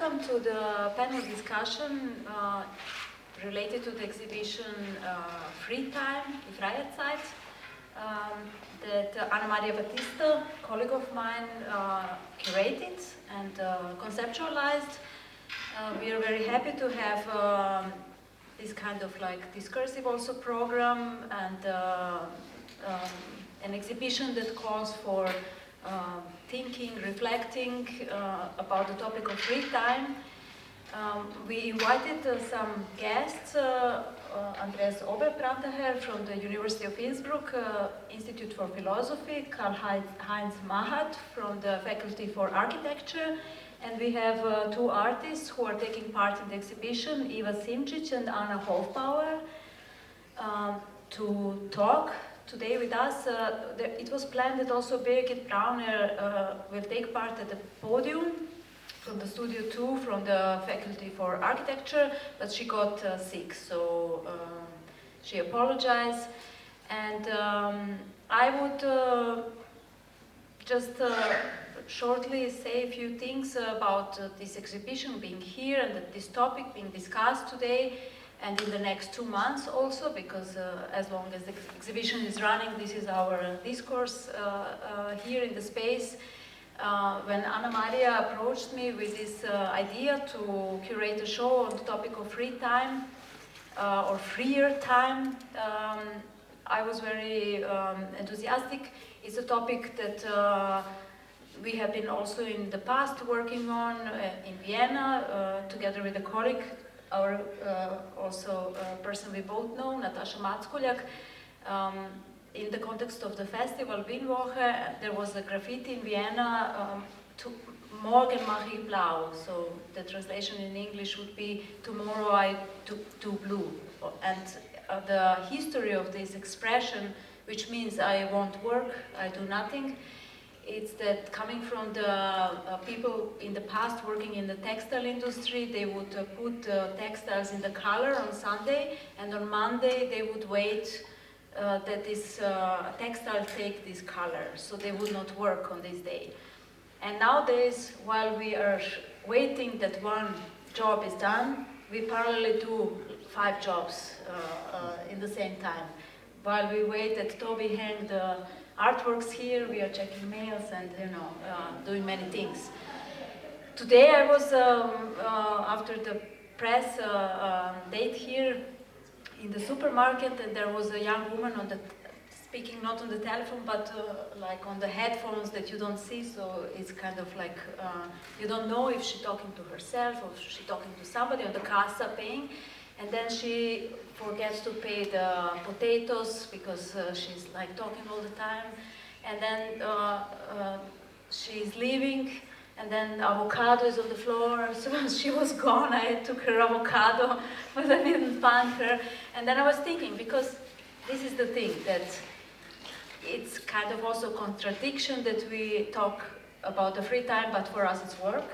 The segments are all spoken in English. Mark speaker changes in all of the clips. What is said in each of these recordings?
Speaker 1: welcome to the panel discussion related to the exhibition Free Time, die Freizeit, that Anamarija Batista, colleague of mine, curated and conceptualized. We are very happy to have this kind of like discursive also program and an exhibition that calls for thinking, reflecting about the topic of free time. We invited some guests, Andreas Oberprantacher from the University of Innsbruck Institute for Philosophy, Karl-Heinz Machat from the Faculty for Architecture, and we have two artists who are taking part in the exhibition, Simčić and Anna Hofbauer, to talk today with us. It was planned that also Birgit Brauner will take part at the podium from the Studio 2 from the Faculty for Architecture, but she got sick, so she apologized. And I would just shortly say a few things about this exhibition being here and this topic being discussed today and in the next 2 months also, because as long as the exhibition is running, this is our discourse here in the space. When Anamarija approached me with this idea to curate a show on the topic of free time or freer time, I was very enthusiastic. It's a topic that we have been also in the past working on in Vienna together with a colleague, our also person we both know, Natasha. In the context of the festival Wienwoche, there was a graffiti in Vienna, Morgen mache ich blau, so the translation in English would be tomorrow I do blue. And the history of this expression, which means I won't work, I do nothing, it's that coming from the people in the past working in the textile industry, they would put textiles in the color on Sunday, and on Monday they would wait that this textile take this color, so they would not work on this day. And nowadays, while we are waiting that one job is done, we parallelly do 5 jobs in the same time. While we wait that Toby hang the artworks here, we are checking mails and doing many things. Today I was, after the press date here, in the supermarket, and there was a young woman speaking not on the telephone, but like on the headphones that you don't see, so it's kind of like, you don't know if she's talking to herself or if she's talking to somebody on the casa paying, and then she forgets to pay the potatoes because she's like talking all the time, and then she's leaving, and then avocado is on the floor, so she was gone. I took her avocado, but I didn't find her. And then I was thinking, because this is the thing, that it's kind of also contradiction that we talk about the free time, but for us it's work.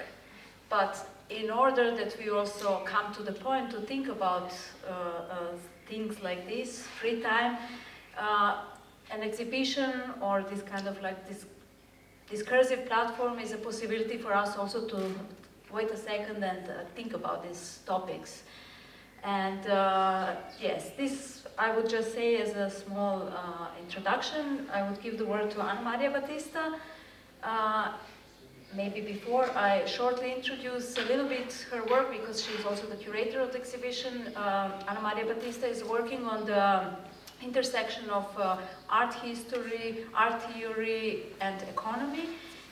Speaker 1: But in order that we also come to the point to think about things like this, free time, an exhibition or this kind of like this discursive platform is a possibility for us also to wait a second and think about these topics. And yes, this I would just say as a small introduction. I would give the word to Anamarija Batista. Maybe before I shortly introduce a little bit her work, because she's also the curator of the exhibition. Anamarija Batista is working on the intersection of art history, art theory, and economy.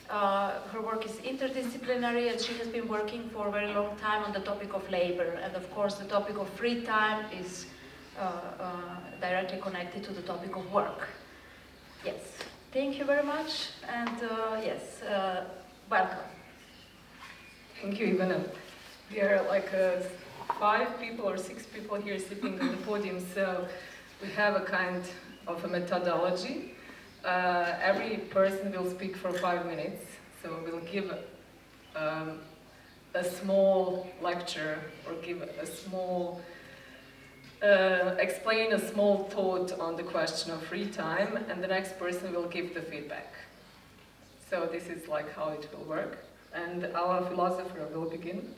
Speaker 1: Her work is interdisciplinary, and she has been working for a very long time on the topic of labor. And of course, the topic of free time is directly connected to the topic of work. Yes, thank you very much, and yes, welcome.
Speaker 2: Thank you, Ivana. We are like 5 people or 6 people here sitting on the podium, so we have a kind of a methodology. Every person will speak for 5 minutes, so we'll give a small lecture or give a small, explain a small thought on the question of free time, and the next person will give the feedback. So this is like how it will work. And our philosopher will begin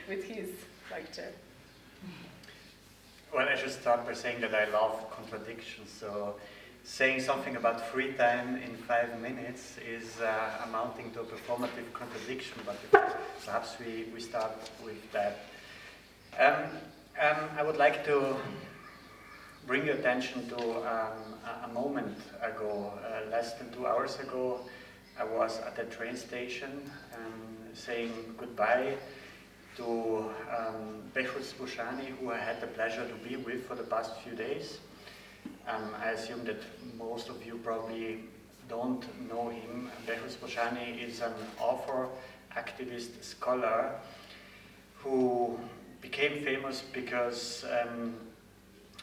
Speaker 2: with his lecture.
Speaker 3: Well, I should start by saying that I love contradictions. So saying something about free time in 5 minutes is amounting to a performative contradiction, but perhaps we start with that. I would like to bring your attention to a moment ago, less than 2 hours ago. I was at a train station saying goodbye to Behrouz Bouchani, who I had the pleasure to be with for the past few days. I assume that most of you probably don't know him. Behrouz Bouchani is an author, activist, scholar who became famous because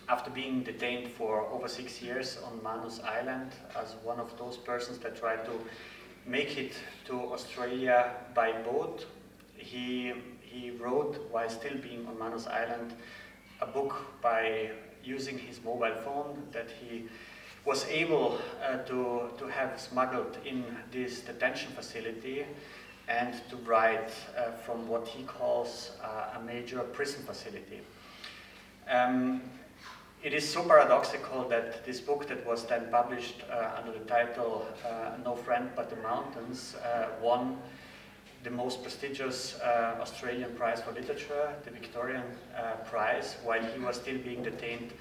Speaker 3: after being detained for over 6 years on Manus Island as one of those persons that tried to make it to Australia by boat, he wrote, while still being on Manus Island, a book by using his mobile phone that he was able to have smuggled in this detention facility and to write from what he calls a major prison facility. It is so paradoxical that this book that was then published under the title No Friend But the Mountains won the most prestigious Australian Prize for Literature, the Victorian Prize, while he was still being detained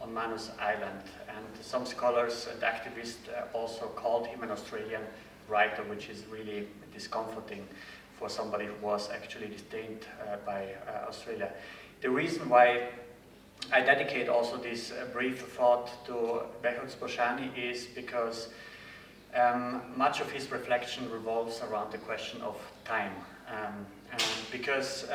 Speaker 3: on Manus Island. And some scholars and activists also called him an Australian writer, which is really discomforting for somebody who was actually detained by Australia. The reason why I dedicate also this brief thought to Behrouz Bouchani is because much of his reflection revolves around the question of time. Because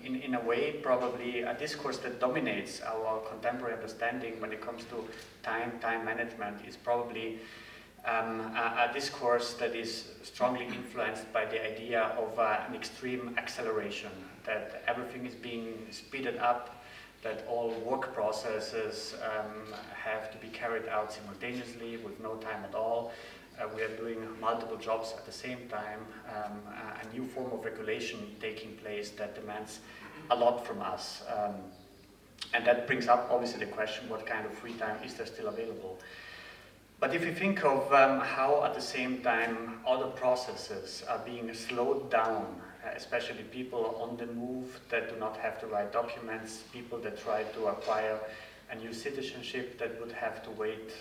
Speaker 3: in a way, probably a discourse that dominates our contemporary understanding when it comes to time management is probably a discourse that is strongly influenced by the idea of an extreme acceleration, that everything is being speeded up, that all work processes have to be carried out simultaneously with no time at all. We are doing multiple jobs at the same time, a new form of regulation taking place that demands a lot from us. And that brings up obviously the question, what kind of free time is there still available? But if you think of how at the same time other processes are being slowed down, especially people on the move that do not have the right documents, people that try to acquire a new citizenship that would have to wait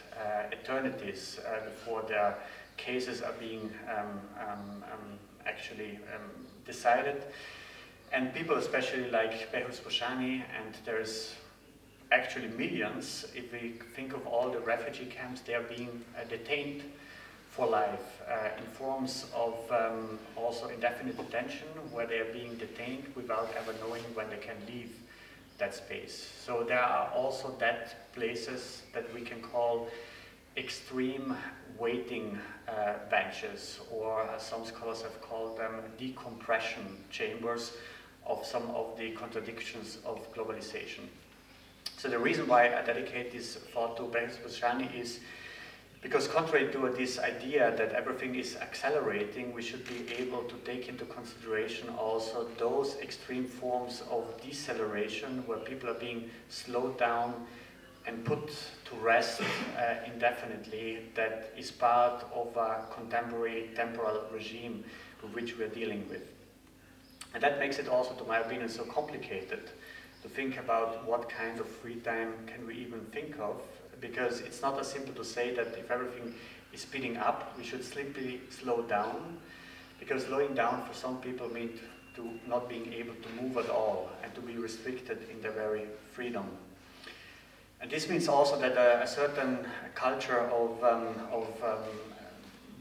Speaker 3: eternities before their cases are being actually decided. And people especially like Behrouz Bouchani, and there's actually millions, if we think of all the refugee camps, they are being detained for life in forms of also indefinite detention, where they are being detained without ever knowing when they can leave that space. So there are also that places that we can call extreme waiting benches, or as some scholars have called them, decompression chambers of some of the contradictions of globalization. So the reason why I dedicate this thought to Behrouz Bouchani is because contrary to this idea that everything is accelerating, we should be able to take into consideration also those extreme forms of deceleration where people are being slowed down and put to rest indefinitely, that is part of a contemporary temporal regime with which we are dealing with. And that makes it also, to my opinion, so complicated to think about what kind of free time can we even think of, because it's not as simple to say that if everything is speeding up, we should simply slow down, because slowing down for some people means to not being able to move at all and to be restricted in their very freedom. And this means also that a certain culture of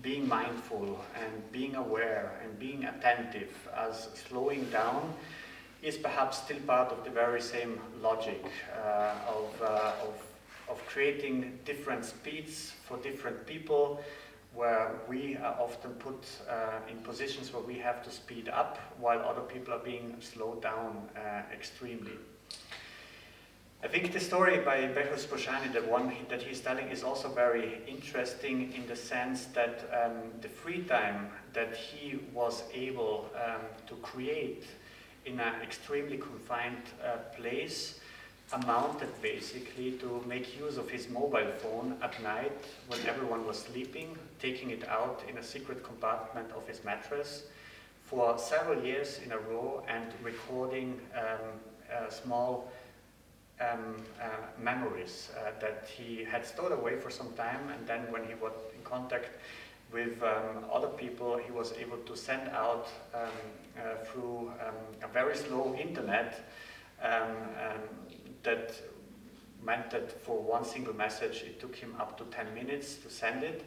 Speaker 3: being mindful and being aware and being attentive as slowing down is perhaps still part of the very same logic of creating different speeds for different people, where we are often put in positions where we have to speed up while other people are being slowed down extremely. I think the story by Behrouz Bojani, the one that he's telling, is also very interesting in the sense that the free time that he was able to create in an extremely confined place amounted basically to make use of his mobile phone at night when everyone was sleeping, taking it out in a secret compartment of his mattress for several years in a row and recording small memories that he had stored away for some time, and then when he was in contact with other people, he was able to send out through a very slow internet that meant that for one single message it took him up to 10 minutes to send it.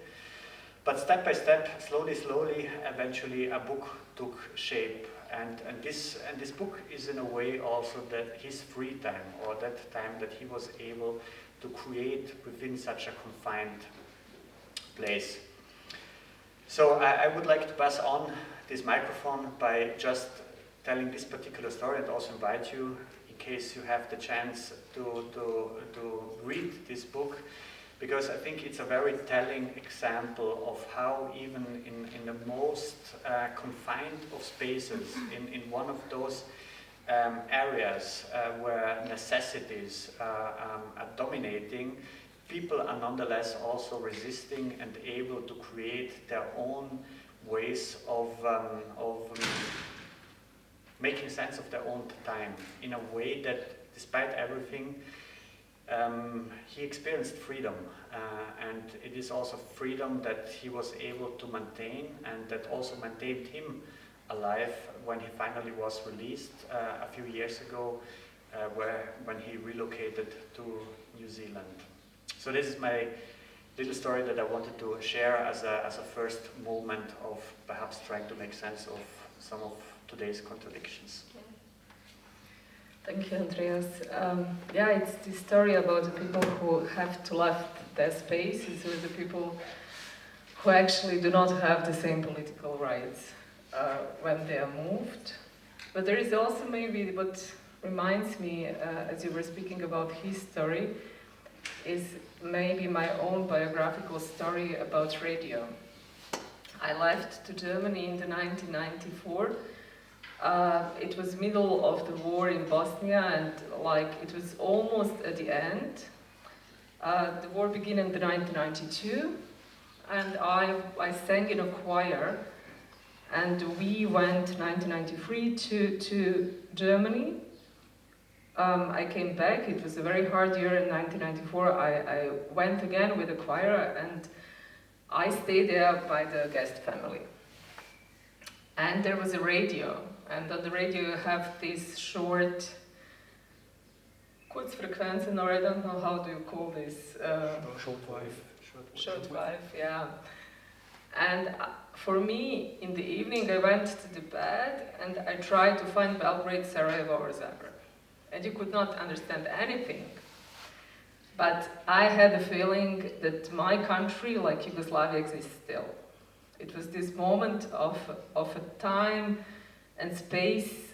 Speaker 3: But step by step, slowly, eventually a book took shape. And this book is in a way also that his free time, or that time that he was able to create within such a confined place. So I would like to pass on this microphone by just telling this particular story, and also invite you, in case you have the chance to read this book, because I think it's a very telling example of how even in the most confined of spaces, in one of those areas where necessities are dominating, people are nonetheless also resisting and able to create their own ways of making sense of their own time in a way that, despite everything, he experienced freedom, and it is also freedom that he was able to maintain, and that also maintained him alive when he finally was released a few years ago, when he relocated to New Zealand. So this is my little story that I wanted to share as a first moment of perhaps trying to make sense of some of today's contradictions.
Speaker 2: Thank you, Andreas. Yeah, it's the story about the people who have to left their spaces, with the people who actually do not have the same political rights when they are moved. But there is also maybe what reminds me, as you were speaking about his story, is maybe my own biographical story about radio. I left to Germany in 1994. It was middle of the war in Bosnia, and it was almost at the end. The war began in 1992, and I sang in a choir, and we went 1993 to Germany. I came back. It was a very hard year in 1994. I went again with the choir, and I stayed there by the guest family. And there was a radio, and on the radio you have these short Kurzfrequenzen, or I don't know how do you call this. Shortwave, yeah. And for me, in the evening, I went to the bed and I tried to find Belgrade, Sarajevo, or Zagreb. And you could not understand anything. But I had a feeling that my country, like Yugoslavia, exists still. It was this moment of a time and space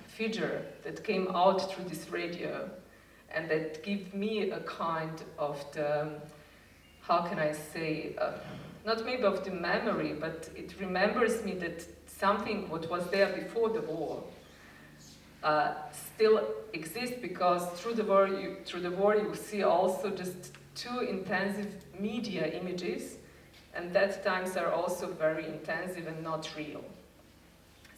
Speaker 2: figure that came out through this radio, and that gave me a kind of the, how can I say, not maybe of the memory, but it remembers me that something what was there before the war still exists, because through the war you see also just two intensive media images, and that times are also very intensive and not real.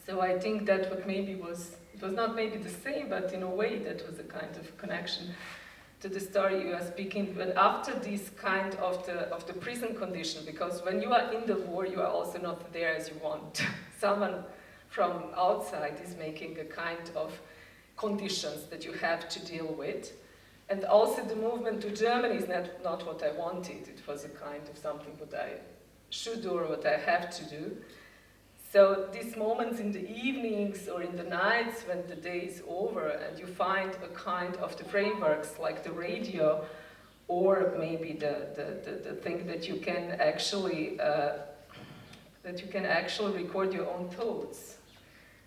Speaker 2: So I think that what maybe it was not maybe the same, but in a way that was a kind of connection to the story you are speaking. But after this kind of the prison condition, because when you are in the war, you are also not there as you want. Someone from outside is making a kind of conditions that you have to deal with. And also the movement to Germany is not what I wanted. It was a kind of something what I should do or what I have to do. So these moments in the evenings or in the nights when the day is over and you find a kind of the frameworks like the radio, or maybe the thing that you can actually record your own thoughts,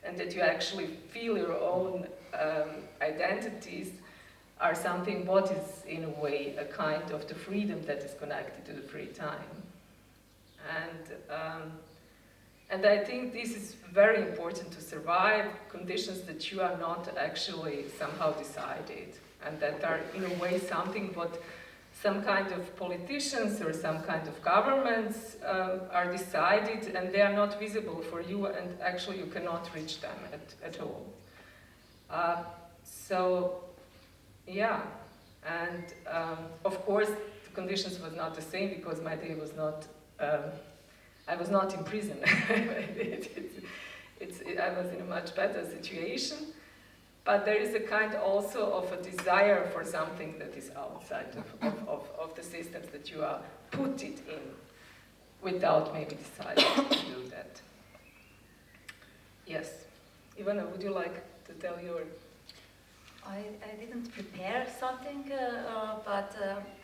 Speaker 2: and that you actually feel your own identities, are something what is in a way a kind of the freedom that is connected to the free time. And I think this is very important to survive conditions that you are not actually somehow decided, and that are in a way something what some kind of politicians or some kind of governments are decided, and they are not visible for you, and actually you cannot reach them at all. So, yeah, and of course the conditions was not the same because my day was not, I was not in prison. I was in a much better situation, but there is a kind also of a desire for something that is outside of the systems that you are put it in without maybe deciding to do that. Yes. Ivana, would you like to tell your...
Speaker 1: I didn't prepare something, but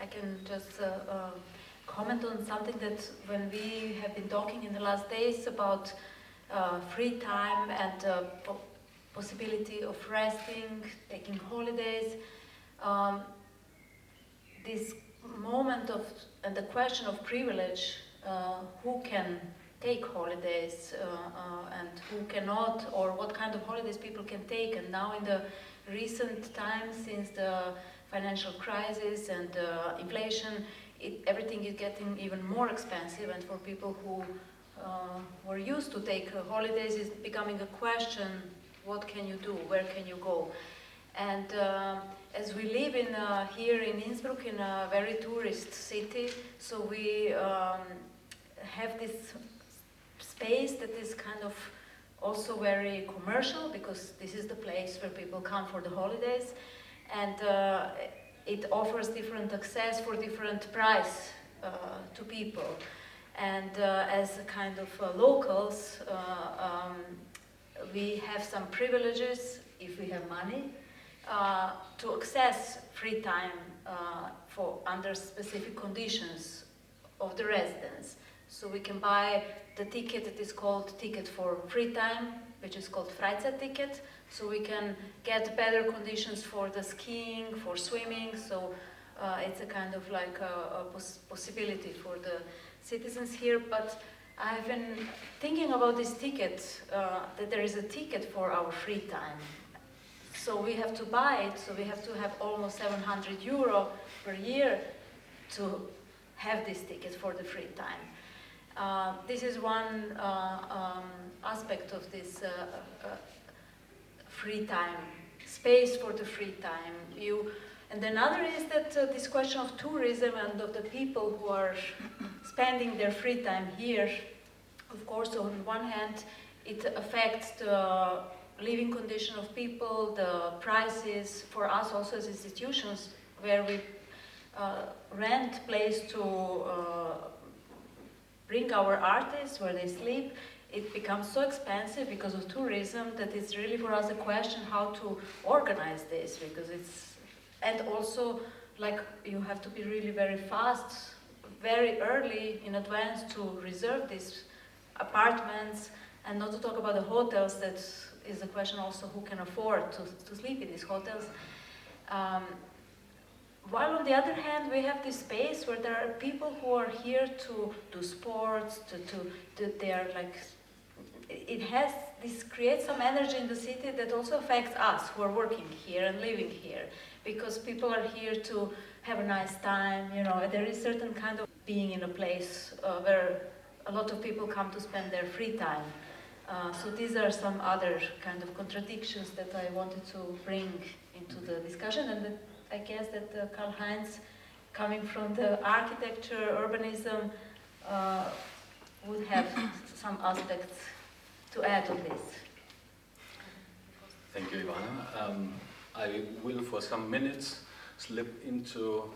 Speaker 1: I can just comment on something that when we have been talking in the last days about free time and possibility of resting, taking holidays, this moment of, and the question of privilege, who can take holidays and who cannot, or what kind of holidays people can take. And now in the recent times, since the financial crisis and inflation, everything is getting even more expensive, and for people who were used to take holidays, it's becoming a question, what can you do, where can you go? And as we live in here in Innsbruck, in a very tourist city, so we have this space that is kind of also very commercial, because this is the place where people come for the holidays, and it offers different access for different price to people. And as a kind of locals, we have some privileges, if we have money, to access free time for under specific conditions of the residents. So we can buy the ticket that is called ticket for free time, which is called Freizeit ticket. So we can get better conditions for the skiing, for swimming. So it's a kind of like a possibility for the citizens here. But I've been thinking about this ticket, that there is a ticket for our free time. So we have to buy it, so we have to have almost 700 euro per year to have this ticket for the free time. This is one aspect of this free time, space for the free time. And another is that this question of tourism and of the people who are spending their free time here. Of course, on one hand, it affects the living condition of people, the prices for us also as institutions, where we rent place to bring our artists where they sleep. It becomes so expensive because of tourism that it's really for us a question how to organize this, because it's, and also like you have to be really very fast, very early in advance to reserve these apartments, and not to talk about the hotels. That is a question also who can afford to sleep in these hotels. While on the other hand, we have this space where there are people who are here to do sports, they are like, this creates some energy in the city that also affects us who are working here and living here, because people are here to have a nice time, you know, there is certain kind of being in a place where a lot of people come to spend their free time. So these are some other kind of contradictions that I wanted to bring into the discussion, and that I guess that Karl-Heinz, coming from the architecture, urbanism, would have some aspects to add on this.
Speaker 4: Thank you, Ivana. I will, for some minutes, slip into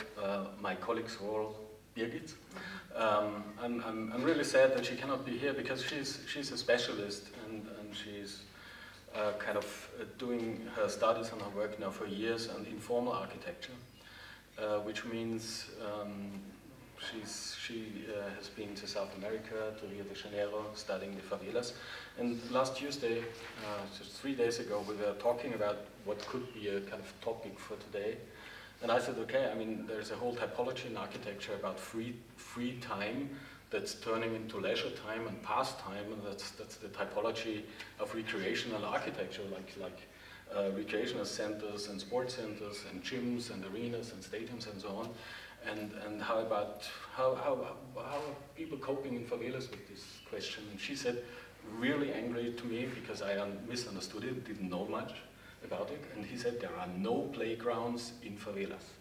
Speaker 4: my colleague's role, Birgit. I'm really sad that she cannot be here because she's a specialist and she's kind of doing her studies and her work now for years on informal architecture, which means she has been to South America, to Rio de Janeiro, studying the favelas. And last Tuesday, just 3 days ago, we were talking about what could be a kind of topic for today. And I said, okay, I mean, there's a whole typology in architecture about free time that's turning into leisure time and pastime, and that's the typology of recreational architecture, like recreational centers and sports centers and gyms and arenas and stadiums and so on. And how are people coping in favelas with this question? And she said, really angry to me because I misunderstood it, didn't know much about it. And he said, there are no playgrounds in favelas.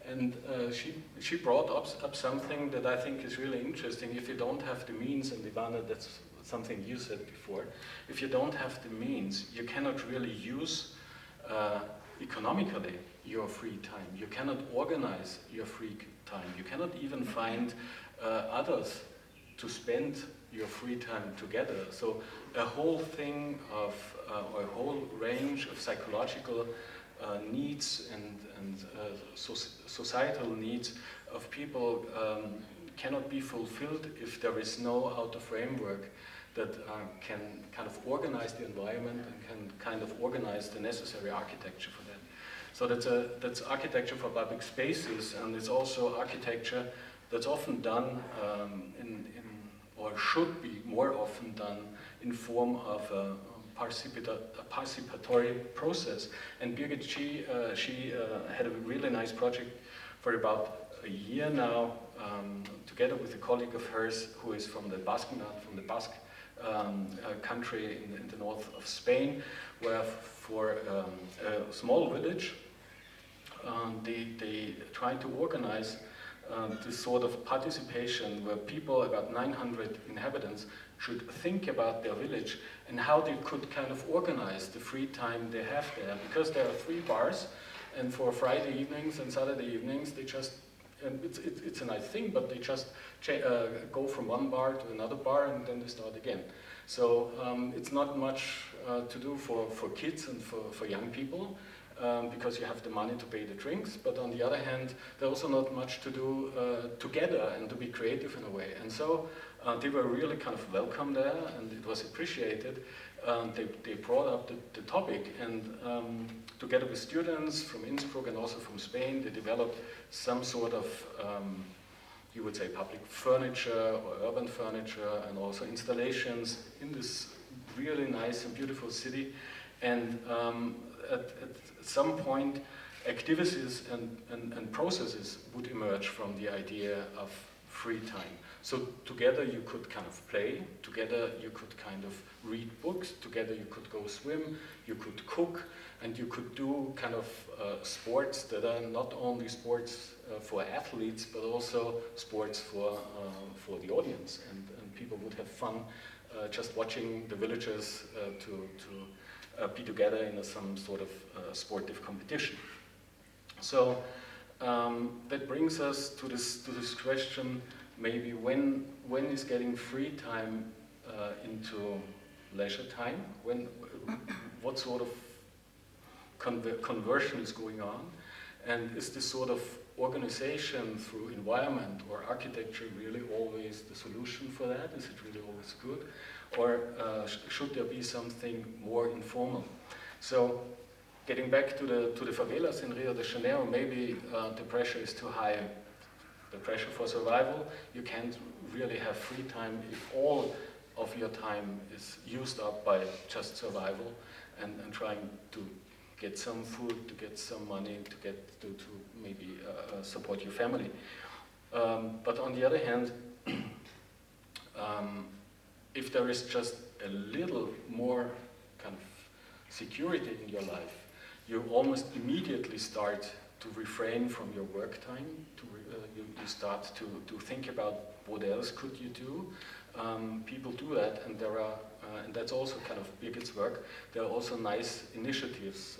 Speaker 4: And she brought up something that I think is really interesting. If you don't have the means, and Ivana, that's something you said before, if you don't have the means, you cannot really use economically your free time. You cannot organize your free time. You cannot even find others to spend your free time together. So a whole thing of, or a whole range of psychological needs and societal needs of people cannot be fulfilled if there is no outer framework that can kind of organize the environment and can kind of organize the necessary architecture for that. So that's architecture for public spaces, and it's also architecture that's often done or should be more often done in form of a participatory process. And Birgit, she had a really nice project for about a year now, together with a colleague of hers who is from the Basque country in the north of Spain, where for a small village, they tried to organize this sort of participation where people, about 900 inhabitants, should think about their village and how they could kind of organize the free time they have there. Because there are 3 bars, and for Friday evenings and Saturday evenings, they just, and it's a nice thing, but they just go from one bar to another bar and then they start again. So it's not much to do for kids and for young people, because you have the money to pay the drinks, but on the other hand, there's also not much to do together and to be creative in a way. And so they were really kind of welcome there, and it was appreciated. They brought up the topic, and together with students from Innsbruck and also from Spain, they developed some sort of, you would say, public furniture or urban furniture, and also installations in this really nice and beautiful city. And at some point, activities and processes would emerge from the idea of free time. So together you could kind of play, together you could kind of read books, together you could go swim, you could cook, and you could do kind of sports that are not only sports for athletes, but also sports for the audience. And people would have fun just watching the villagers to be together in some sort of sportive competition. So that brings us to this question: maybe when is getting free time into leisure time? What sort of conversion is going on? And is this sort of organization through environment or architecture really always the solution for that? Is it really always good? Or should there be something more informal? So, getting back to the favelas in Rio de Janeiro, maybe the pressure is too high. The pressure for survival, you can't really have free time if all of your time is used up by just survival and trying to get some food, to get some money, to maybe support your family. But on the other hand, if there is just a little more kind of security in your life, you almost immediately start to refrain from your work time. You start to think about what else could you do. People do that, and there are, and that's also kind of Birgit's work. There are also nice initiatives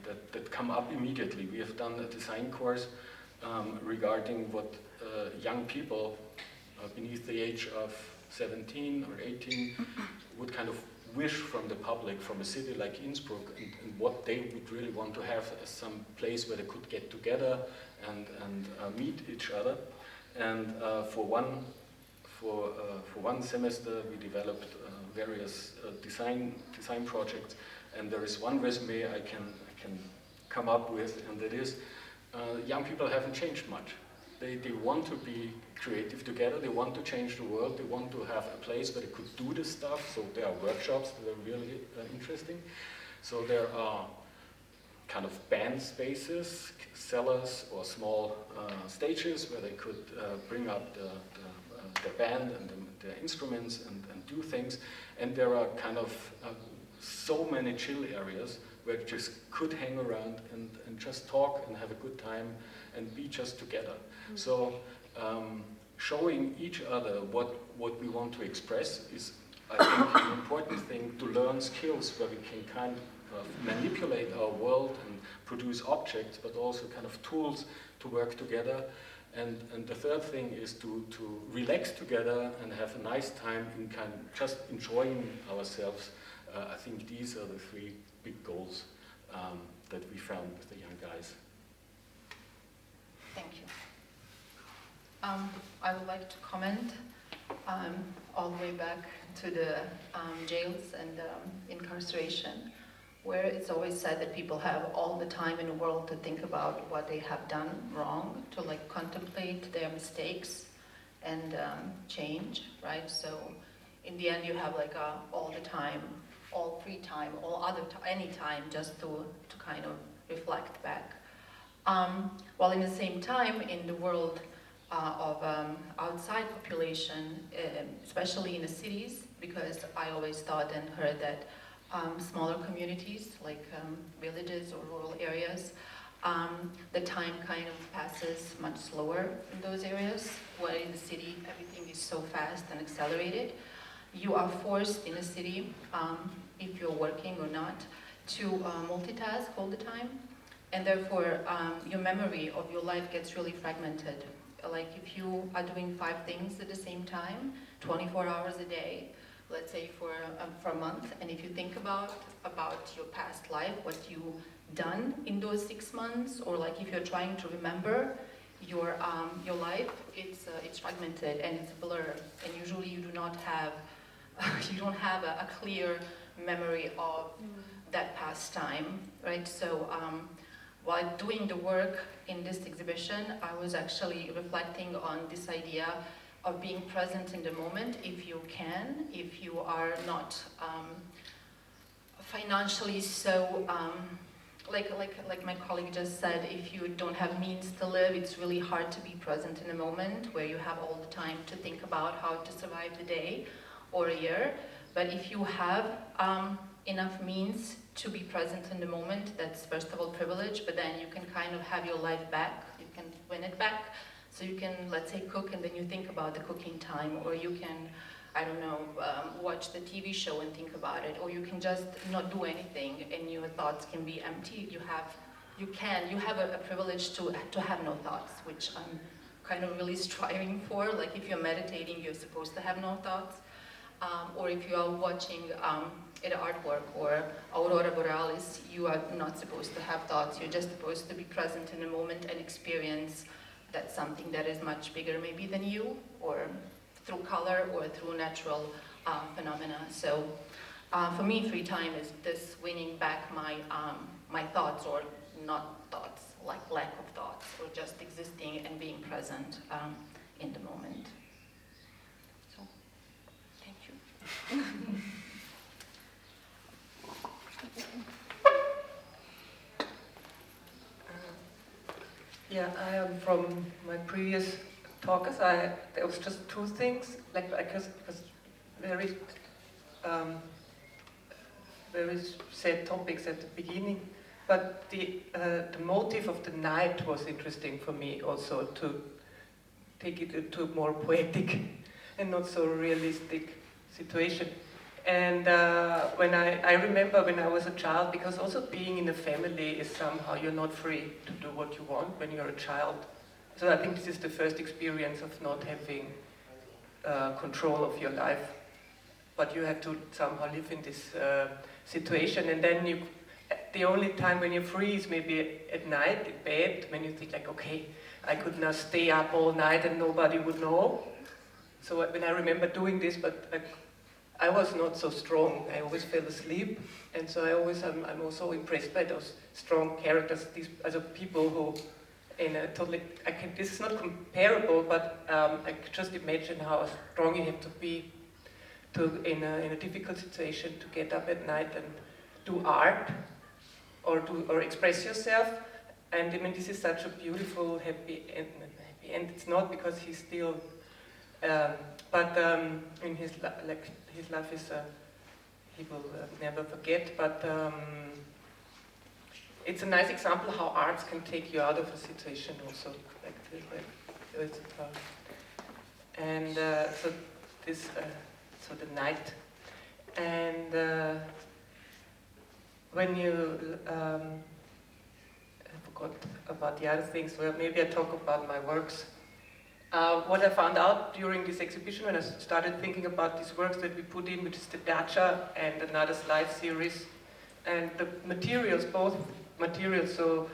Speaker 4: that come up immediately. We have done a design course regarding what young people beneath the age of 17 or 18 would kind of wish from the public, from a city like Innsbruck, and what they would really want to have as some place where they could get together and meet each other. And for one semester, we developed various design projects. And there is one resume I can come up with, and that is young people haven't changed much. They want to be creative together, they want to change the world, they want to have a place where they could do this stuff, so there are workshops that are really interesting. So there are kind of band spaces, cellars or small stages where they could bring up the band and the instruments and do things. And there are kind of so many chill areas where you just could hang around and just talk and have a good time and be just together. Mm-hmm. So showing each other what we want to express is, I think, an important thing to learn skills where we can kind of manipulate our world and produce objects, but also kind of tools to work together. And the third thing is to relax together and have a nice time in kind of just enjoying ourselves. I think these are the three big goals that we found with the young guys.
Speaker 5: Thank you. I would like to comment all the way back to the jails and incarceration, where it's always said that people have all the time in the world to think about what they have done wrong, to like contemplate their mistakes and change, right? So in the end you have like all the time, all free time, any time just to kind of reflect back. While in the same time in the world of outside population, especially in the cities, because I always thought and heard that smaller communities like villages or rural areas, the time kind of passes much slower in those areas, while in the city everything is so fast and accelerated. You are forced in a city, if you're working or not, to multitask all the time, and therefore your memory of your life gets really fragmented. Like if you are doing 5 things at the same time, 24 hours a day, let's say for a month, and if you think about your past life, what you've done in those 6 months, or like if you're trying to remember your life, it's fragmented and it's a blur, and usually you do not have you don't have a clear memory of that past time, right? So while doing the work in this exhibition, I was actually reflecting on this idea of being present in the moment if you can, if you are not financially so, like my colleague just said, if you don't have means to live, it's really hard to be present in a moment where you have all the time to think about how to survive the day or a year. But if you have enough means to be present in the moment, that's first of all privilege, but then you can kind of have your life back, you can win it back. So you can, let's say, cook and then you think about the cooking time, or you can, I don't know, watch the TV show and think about it, or you can just not do anything and your thoughts can be empty. You have a privilege to have no thoughts, which I'm kind of really striving for. Like if you're meditating, you're supposed to have no thoughts. Or if you are watching an artwork or Aurora Borealis, you are not supposed to have thoughts. You're just supposed to be present in the moment and experience that's something that is much bigger maybe than you, or through color or through natural phenomena. So for me, free time is this winning back my thoughts, or not thoughts, like lack of thoughts, or just existing and being present in the moment. So, thank you.
Speaker 6: Yeah, I am from my previous talkers. There was just 2 things, like because very sad topics at the beginning. But the motive of the night was interesting for me also, to take it to a more poetic and not so realistic situation. And when I remember when I was a child, because also being in a family is somehow, you're not free to do what you want when you're a child. So I think this is the first experience of not having control of your life. But you have to somehow live in this situation, and then the only time when you're free is maybe at night in bed, when you think like, okay, I could now stay up all night and nobody would know. So when I remember doing this, but I was not so strong. I always fell asleep, and so I'm also impressed by those strong characters, these people who in a totally, this is not comparable, but I could just imagine how strong you have to be in a difficult situation to get up at night and do art or express yourself. And I mean, this is such a beautiful, happy end. It's not because he's still, but in his life is, he will never forget. But it's a nice example how arts can take you out of a situation also. And so this, so the night, and when you. I forgot about the other things, well, maybe I talk about my works. What I found out during this exhibition when I started thinking about these works that we put in, which is the Dacha and another slide series, and the materials, both materials, so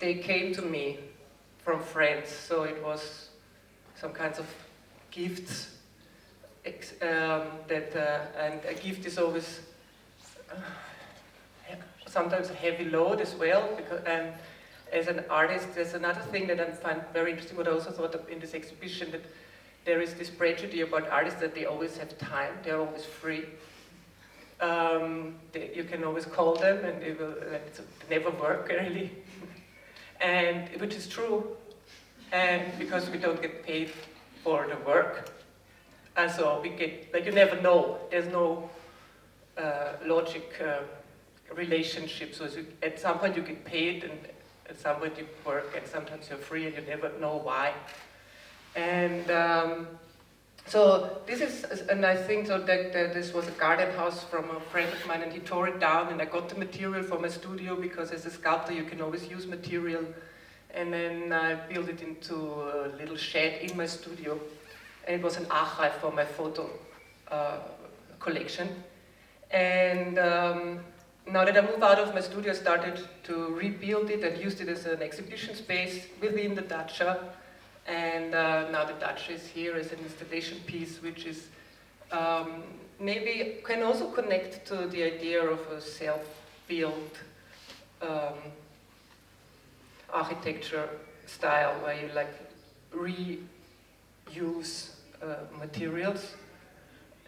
Speaker 6: they came to me from friends, so it was some kinds of gifts, and a gift is always sometimes a heavy load as well, because, and as an artist, there's another thing that I find very interesting, what I also thought of in this exhibition, that there is this prejudice about artists that they always have time, they're always free. You can always call them and they will never work really, and which is true, and because we don't get paid for the work, and so we get, like, you never know, there's no logic relationship, so at some point you get paid and at some point you work and sometimes you're free and you never know why. And so this is a nice thing, so that this was a garden house from a friend of mine and he tore it down and I got the material for my studio because as a sculptor you can always use material, and then I built it into a little shed in my studio and it was an archive for my photo collection. And now that I moved out of my studio, I started to rebuild it and used it as an exhibition space within the Dacha. And now the Dacha is here as an installation piece, which is maybe can also connect to the idea of a self-built architecture style, where you like reuse materials.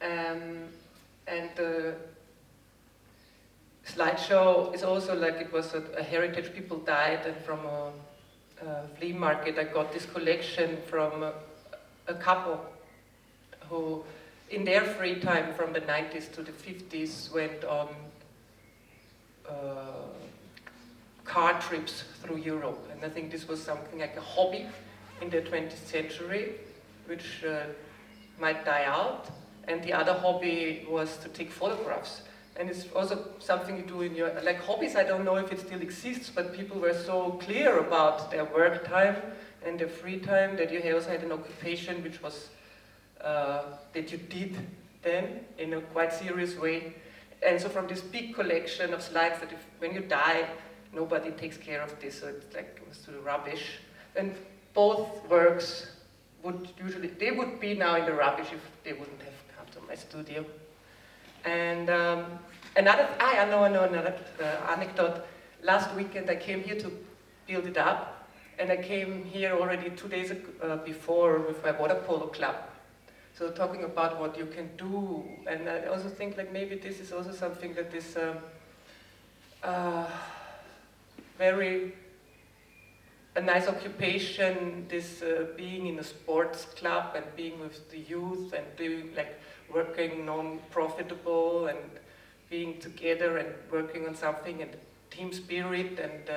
Speaker 6: And the slideshow is also like, it was a heritage, people died, and from a flea market I got this collection from a couple who in their free time from the 90s to the 50s went on car trips through Europe, and I think this was something like a hobby in the 20th century which might die out, and the other hobby was to take photographs. And it's also something you do in your, like hobbies, I don't know if it still exists, but people were so clear about their work time and their free time that you also had an occupation which was, that you did then in a quite serious way. And so from this big collection of slides that when you die, nobody takes care of this, so it's like it was to the rubbish. And both works would usually, they would be now in the rubbish if they wouldn't have come to my studio. And I know another anecdote. Last weekend I came here to build it up, and I came here already 2 days before with my water polo club. So talking about what you can do, and I also think like maybe this is also something that is a nice occupation, this being in a sports club and being with the youth and doing like working non-profitable and being together and working on something, and team spirit and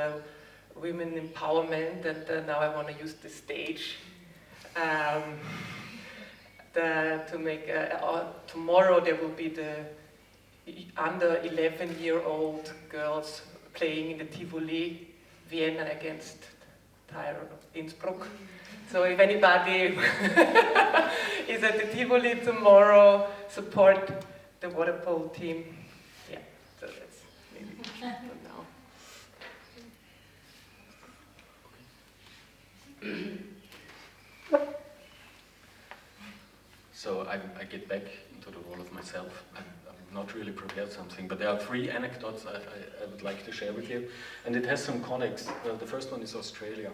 Speaker 6: women empowerment, and now I want to use the stage to make, tomorrow there will be the under 11-year-old girls playing in the Tivoli, Vienna against Innsbruck. So if anybody is at the Tivoli tomorrow, support the water polo team. Yeah, so that's maybe for now.
Speaker 4: So I get back into the role of myself. I'm not really prepared something, but there are 3 anecdotes I would like to share with you, and it has some connects. The first one is Australia.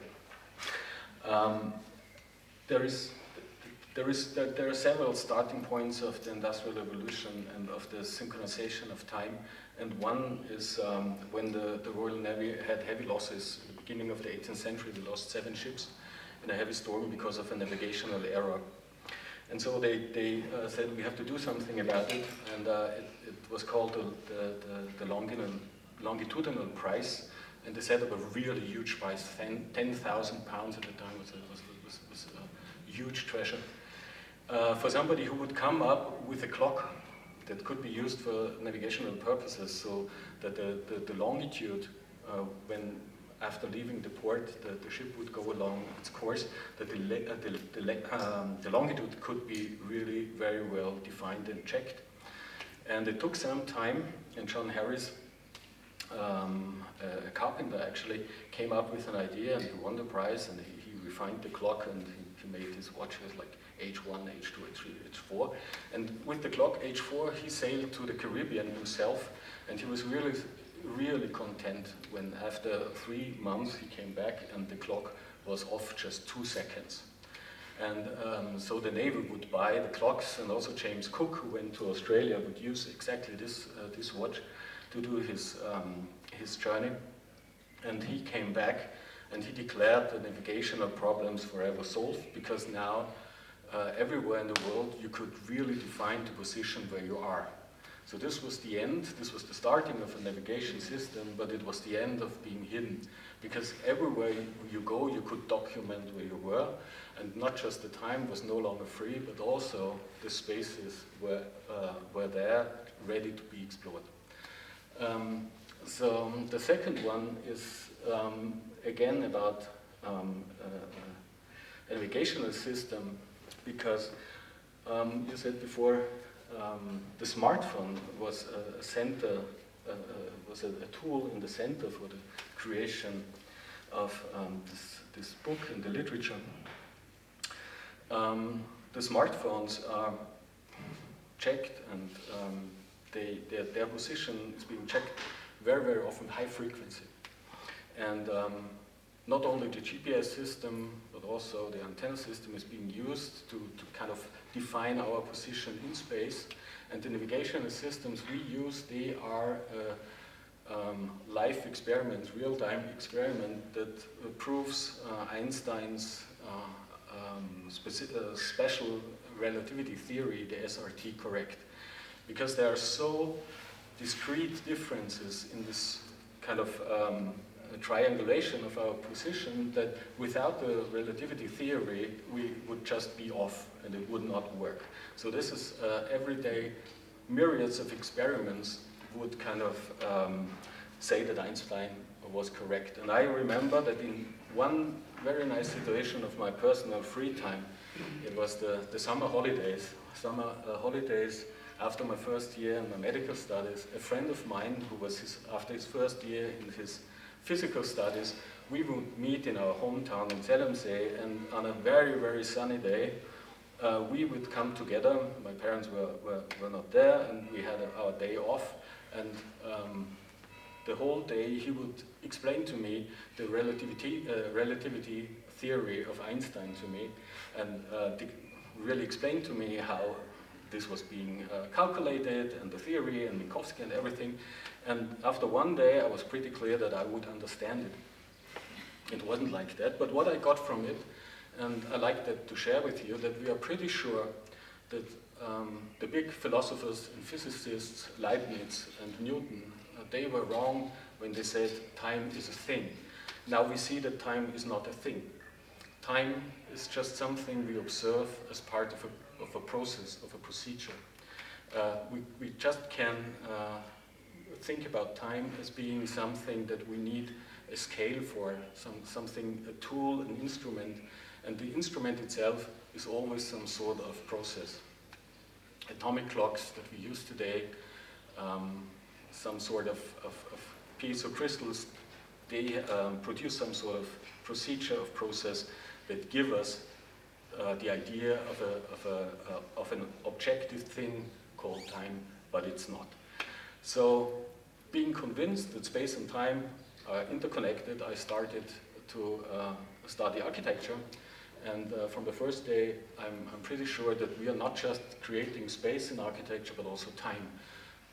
Speaker 4: There are several starting points of the Industrial Revolution and of the synchronization of time, and one is when the Royal Navy had heavy losses. At the beginning of the 18th century, they lost 7 ships in a heavy storm because of a navigational error. And so they said, we have to do something about it, and it was called the longitudinal price, and they set up a really huge price, 10,000 pounds at the time. Was a huge treasure. For somebody who would come up with a clock that could be used for navigational purposes, so that the longitude, when after leaving the port, the ship would go along its course, that the longitude could be really very well defined and checked. And it took some time, and John Harris, a carpenter actually, came up with an idea, and he won the prize, and he refined the clock, and he made his watches like H1, H2, H3, H4. And with the clock H4, he sailed to the Caribbean himself, and he was really content when after 3 months he came back and the clock was off just 2 seconds. And so the Navy would buy the clocks, and also James Cook, who went to Australia, would use exactly this watch to do his journey. And he came back and he declared the navigational problems forever solved, because now everywhere in the world you could really define the position where you are. So this was the end, this was the starting of a navigation system, but it was the end of being hidden, because everywhere you go you could document where you were, and not just the time was no longer free, but also the spaces were there, ready to be explored. So the second one is again about a navigational system, because you said before the smartphone was a center, was a tool in the center for the creation of this book and the literature. The smartphones are checked, and their position is being checked very, very often high frequency. And not only the GPS system, but also the antenna system is being used to kind of define our position in space. And the navigational systems we use, they are live experiments, real-time experiment that proves Einstein's special relativity theory, the SRT, correct. Because there are so discrete differences in this kind of triangulation of our position that without the relativity theory we would just be off and it would not work. So this is everyday myriads of experiments would kind of say that Einstein was correct. And I remember that in one very nice situation of my personal free time, it was the summer holidays. After my first year in my medical studies, a friend of mine who was after his first year in his physical studies, we would meet in our hometown in Zellemsee, and on a very, very sunny day, we would come together. My parents were not there, and we had our day off, and the whole day he would explain to me the relativity theory of Einstein to me, and really explain to me how this was being calculated, and the theory, and Minkowski, and everything. And after one day, I was pretty clear that I would understand it. It wasn't like that, but what I got from it, and I like that to share with you, that we are pretty sure that the big philosophers and physicists, Leibniz and Newton, they were wrong when they said time is a thing. Now we see that time is not a thing. Time is just something we observe as part of a process, of a procedure. We just can think about time as being something that we need a scale for, something, a tool, an instrument, and the instrument itself is always some sort of process. Atomic clocks that we use today, some sort of piezo crystals, they produce some sort of procedure of process that give us the idea of an objective thing called time but it's not. So, being convinced that space and time are interconnected, I started to study architecture. And from the first day, I'm pretty sure that we are not just creating space in architecture, but also time.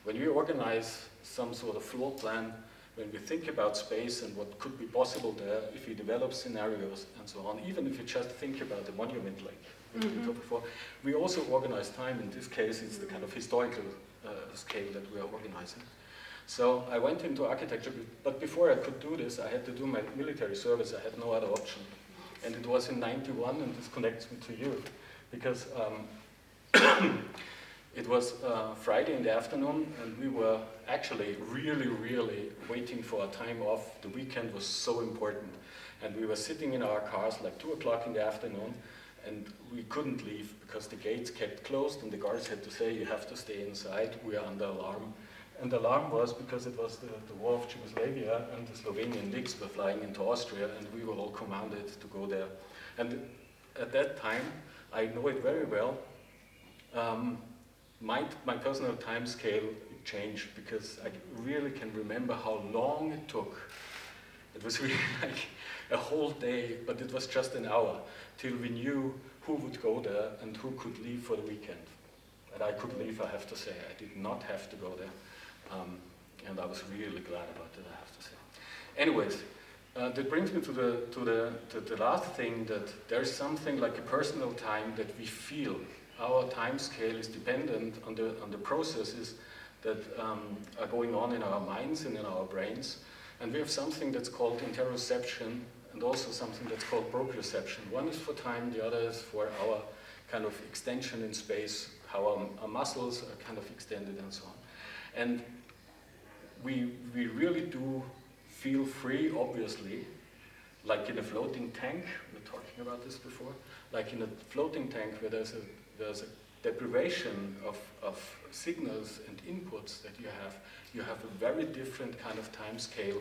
Speaker 4: When we organize some sort of floor plan, when we think about space and what could be possible there, if we develop scenarios and so on, even if we just think about the monument like we talked before, we also organize time. In this case, it's the kind of historical scale that we are organizing. So I went into architecture, but before I could do this, I had to do my military service. I had no other option. And it was in '91, and this connects me to you, because it was Friday in the afternoon, and we were actually really waiting for a time off. The weekend was so important. And we were sitting in our cars like 2 o'clock in the afternoon, and we couldn't leave because the gates kept closed, and the guards had to say, you have to stay inside, we are under alarm. And the alarm was because it was the war of Yugoslavia, and the Slovenian MiGs were flying into Austria, and we were all commanded to go there. And at that time, I know it very well, my personal time scale changed, because I really can remember how long it took. It was really like a whole day, but it was just an hour, till we knew who would go there and who could leave for the weekend. And I could leave, I have to say. I did not have to go there. And I was really glad about it, I have to say. Anyways, that brings me to the last thing, that there's something like a personal time that we feel. Our time scale is dependent on the processes that are going on in our minds and in our brains. And we have something that's called interoception, and also something that's called proprioception. One is for time, the other is for our kind of extension in space, how our muscles are kind of extended and so on. And we really do feel free, obviously, like in a floating tank. We were talking about this before. Like in a floating tank where there's a deprivation of signals and inputs that you have a very different kind of time scale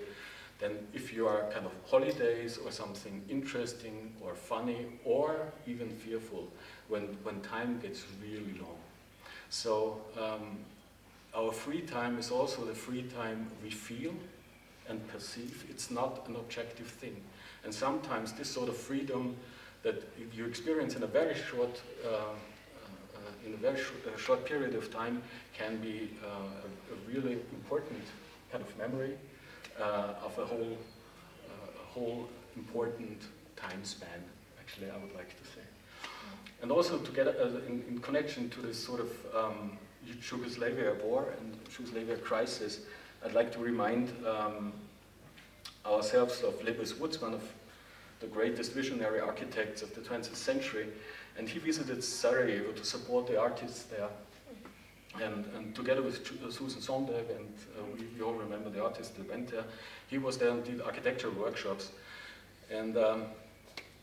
Speaker 4: than if you are kind of holidays or something interesting or funny or even fearful, when time gets really long. So our free time is also the free time we feel and perceive. It's not an objective thing. And sometimes this sort of freedom that you experience in a very short short period of time can be a really important kind of memory of a whole important time span, actually, I would like to say. And also together in connection to this sort of Yugoslavia war and Yugoslavia crisis, I'd like to remind ourselves of Lebes Woods, one of the greatest visionary architects of the 20th century, and he visited Sarajevo to support the artists there. And together with Susan Sonberg, and we all remember the artists that went there, he was there and did architectural workshops. And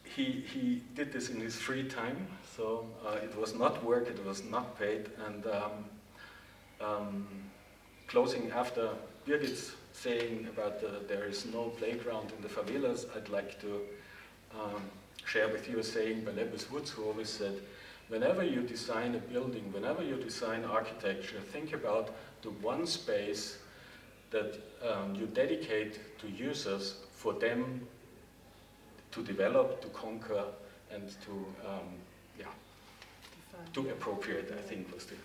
Speaker 4: he did this in his free time, so it was not work, it was not paid. And closing after Birgit's saying about there is no playground in the favelas, I'd like to share with you a saying by Lebes Woods, who always said, whenever you design a building, whenever you design architecture, think about the one space that you dedicate to users for them to develop, to conquer, and to appropriate, I think was the.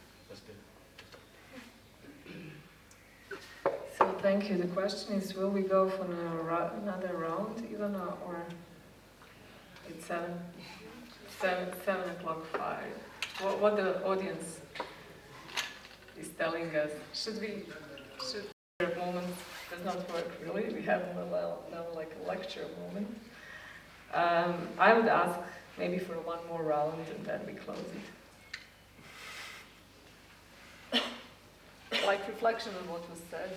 Speaker 2: So thank you. The question is, will we go for another round, Ivana, or it's 7 o'clock 5? What the audience is telling us? Should a moment does not work really? We have now like a lecture moment. I would ask maybe for one more round and then we close it. Like reflection on what was said,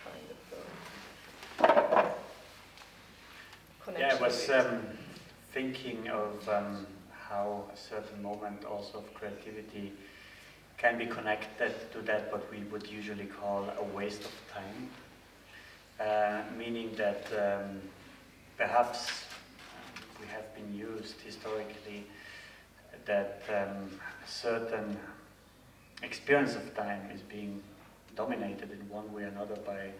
Speaker 2: kind of connection.
Speaker 3: Yeah, I was thinking of how a certain moment also of creativity can be connected to that what we would usually call a waste of time, meaning that perhaps we have been used historically that certain experience of time is being dominated in one way or another by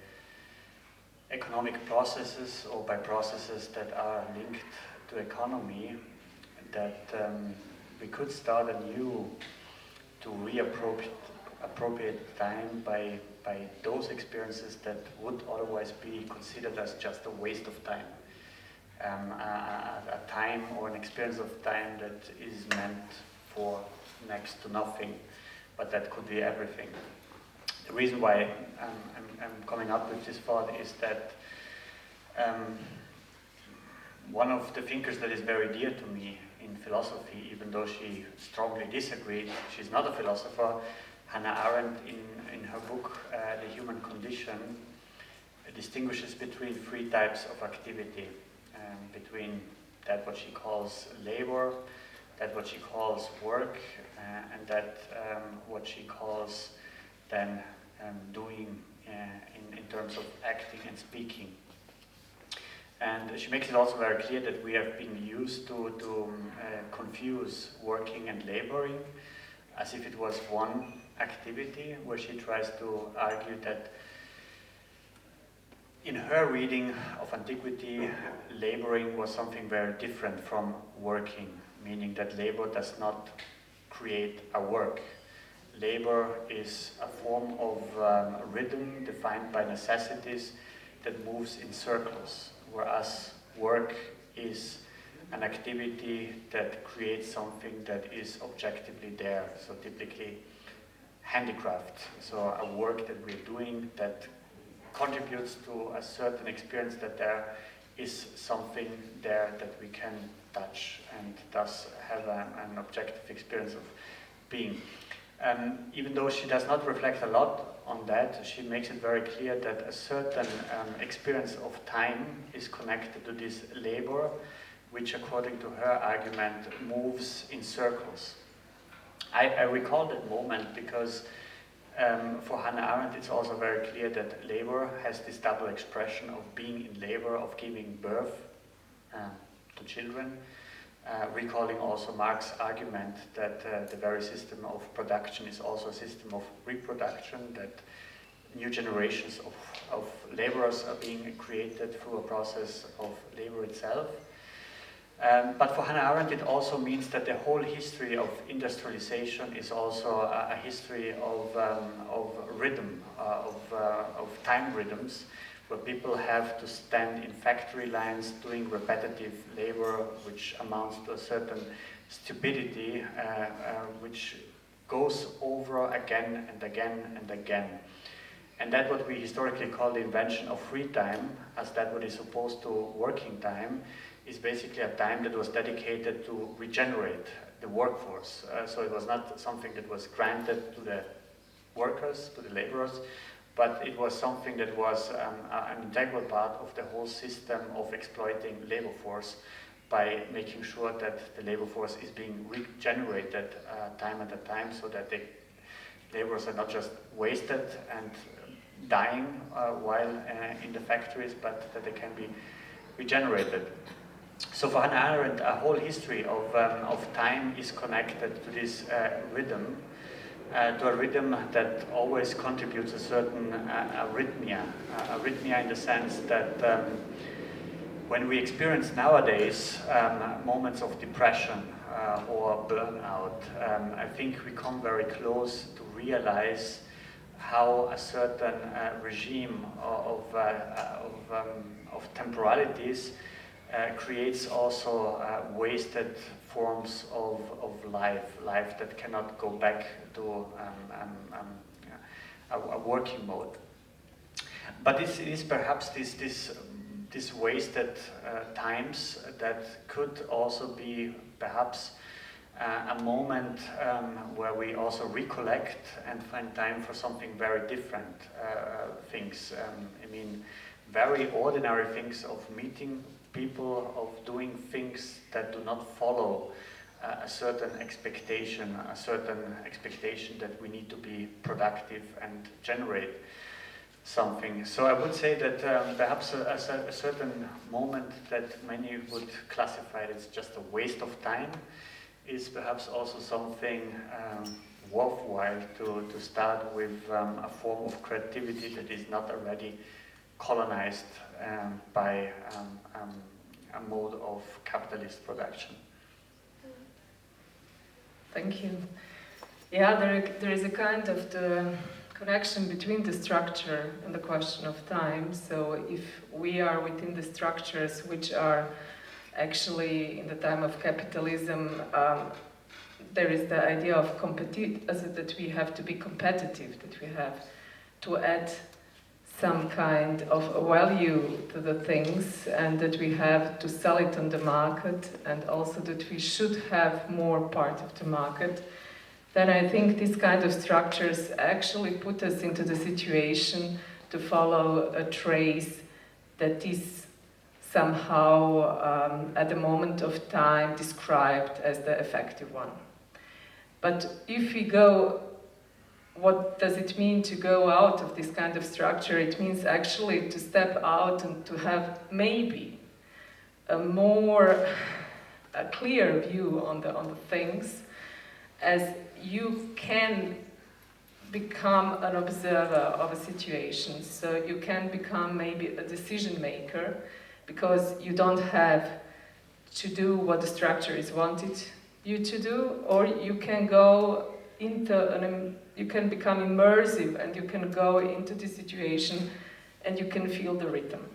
Speaker 3: economic processes or by processes that are linked to economy, that we could start anew to reappropriate time by those experiences that would otherwise be considered as just a waste of time. A time or an experience of time that is meant for next to nothing, but that could be everything. The reason why I'm coming up with this thought is that one of the thinkers that is very dear to me in philosophy, even though she strongly disagreed, she's not a philosopher, Hannah Arendt in her book, The Human Condition, distinguishes between three types of activity, between that what she calls labor, that what she calls work, and that what she calls then doing in terms of acting and speaking. And she makes it also very clear that we have been used to confuse working and laboring as if it was one activity, where she tries to argue that in her reading of antiquity, laboring was something very different from working, meaning that labor does not create a work. Labor is a form of rhythm defined by necessities that moves in circles, whereas work is an activity that creates something that is objectively there, so typically handicraft, so a work that we're doing that contributes to a certain experience, that there is something there that we can touch and thus have an objective experience of being. Even though she does not reflect a lot on that, she makes it very clear that a certain experience of time is connected to this labor, which according to her argument moves in circles. I recall that moment because for Hannah Arendt it's also very clear that labor has this double expression of being in labor, of giving birth to children, recalling also Marx's argument that the very system of production is also a system of reproduction, that new generations of laborers are being created through a process of labor itself. But for Hannah Arendt it also means that the whole history of industrialization is also a history of rhythm, of time rhythms, where people have to stand in factory lines doing repetitive labor, which amounts to a certain stupidity, which goes over again and again and again. And that what we historically call the invention of free time, as that what is opposed to working time, is basically a time that was dedicated to regenerate the workforce. So it was not something that was granted to the workers, to the laborers, but it was something that was an integral part of the whole system of exploiting labor force by making sure that the labor force is being regenerated time at a time, so that the laborers are not just wasted and dying while in the factories, but that they can be regenerated. So for Hannah Arendt, a whole history of time is connected to this rhythm, to a rhythm that always contributes a certain arrhythmia in the sense that when we experience nowadays moments of depression or burnout, I think we come very close to realize how a certain regime of temporalities creates also wasted forms of life that cannot go back to a working mode. But it is perhaps this wasted times that could also be perhaps a moment where we also recollect and find time for something very different things. I mean, very ordinary things of meeting people, of doing things that do not follow a certain expectation that we need to be productive and generate something. So I would say that perhaps a certain moment that many would classify as just a waste of time is perhaps also something worthwhile to start with a form of creativity that is not already colonized by a mode of capitalist production.
Speaker 2: Thank you. Yeah, there is a kind of the connection between the structure and the question of time. So if we are within the structures which are actually in the time of capitalism, there is the idea of that we have to be competitive, that we have to add some kind of value to the things, and that we have to sell it on the market, and also that we should have more part of the market, then I think these kind of structures actually put us into the situation to follow a trace that is somehow at the moment of time described as the effective one. But if we go, what does it mean to go out of this kind of structure? It means actually to step out and to have maybe a clear view on the things, as you can become an observer of a situation. So you can become maybe a decision maker, because you don't have to do what the structure is wanted you to do, or you can go into you can become immersive and you can go into the situation and you can feel the rhythm.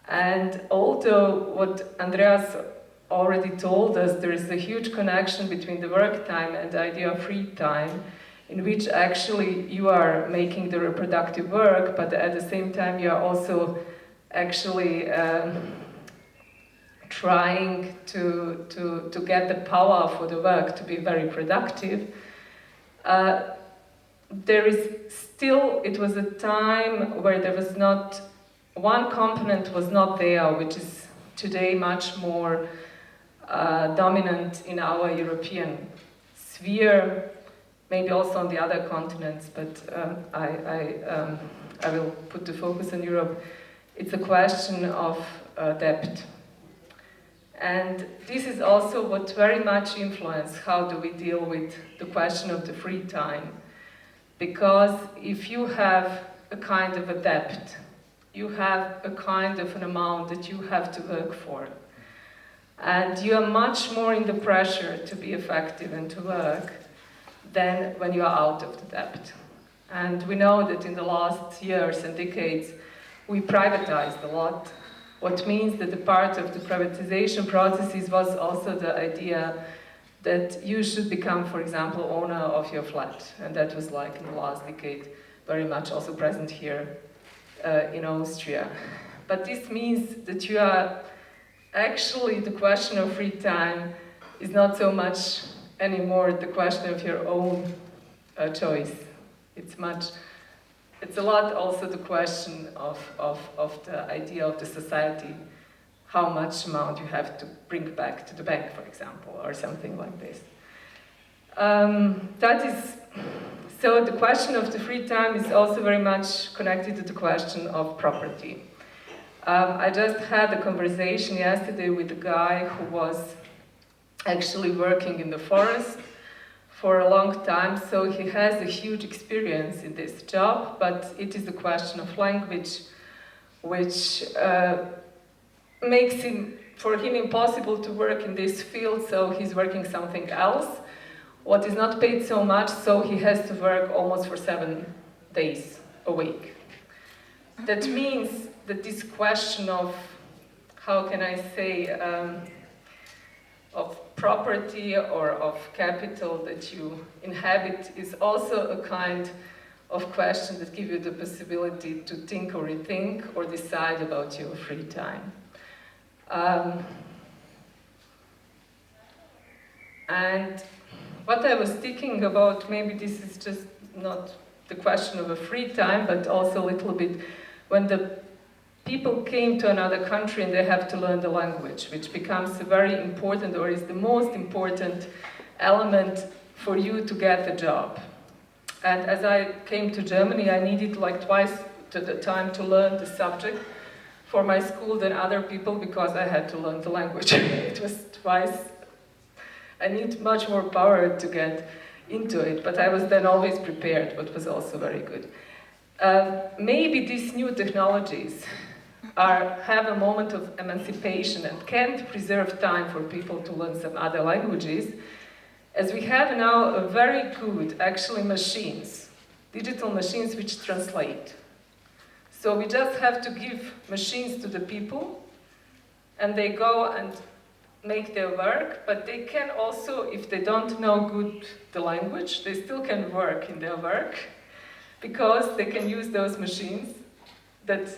Speaker 2: And although what Andreas already told us, there is a huge connection between the work time and the idea of free time, in which actually you are making the reproductive work, but at the same time you are also actually trying to get the power for the work to be very productive. It was a time where there was not, one component was not there, which is today much more dominant in our European sphere, maybe also on the other continents, but I will put the focus on Europe. It's a question of debt. And this is also what very much influences how do we deal with the question of the free time. Because if you have a kind of a debt, you have a kind of an amount that you have to work for. And you are much more in the pressure to be effective and to work than when you are out of the debt. And we know that in the last years and decades, we privatized a lot, what means that the part of the privatization processes was also the idea that you should become, for example, owner of your flat. And that was like in the last decade, very much also present here in Austria. But this means that you are actually, the question of free time is not so much anymore the question of your own choice. It's a lot also the question of the idea of the society, how much amount you have to bring back to the bank, for example, or something like this. So the question of the free time is also very much connected to the question of property. I just had a conversation yesterday with a guy who was actually working in the forest for a long time, so he has a huge experience in this job, but it is a question of language which makes for him impossible to work in this field, so he's working something else, what is not paid so much, so he has to work almost for 7 days a week. That means that this question of, how can I say, of property or of capital that you inhabit is also a kind of question that gives you the possibility to think or rethink or decide about your free time. And what I was thinking about, maybe this is just not the question of a free time, but also a little bit when the people came to another country and they have to learn the language, which becomes a very important, or is the most important element for you to get the job. And as I came to Germany, I needed like twice the time to learn the subject for my school than other people, because I had to learn the language. It was twice. I need much more power to get into it, but I was then always prepared, what was also very good. Maybe these new technologies have a moment of emancipation and can preserve time for people to learn some other languages, as we have now a very good, actually, machines, digital machines which translate. So we just have to give machines to the people, and they go and make their work, but they can also, if they don't know good the language, they still can work in their work, because they can use those machines that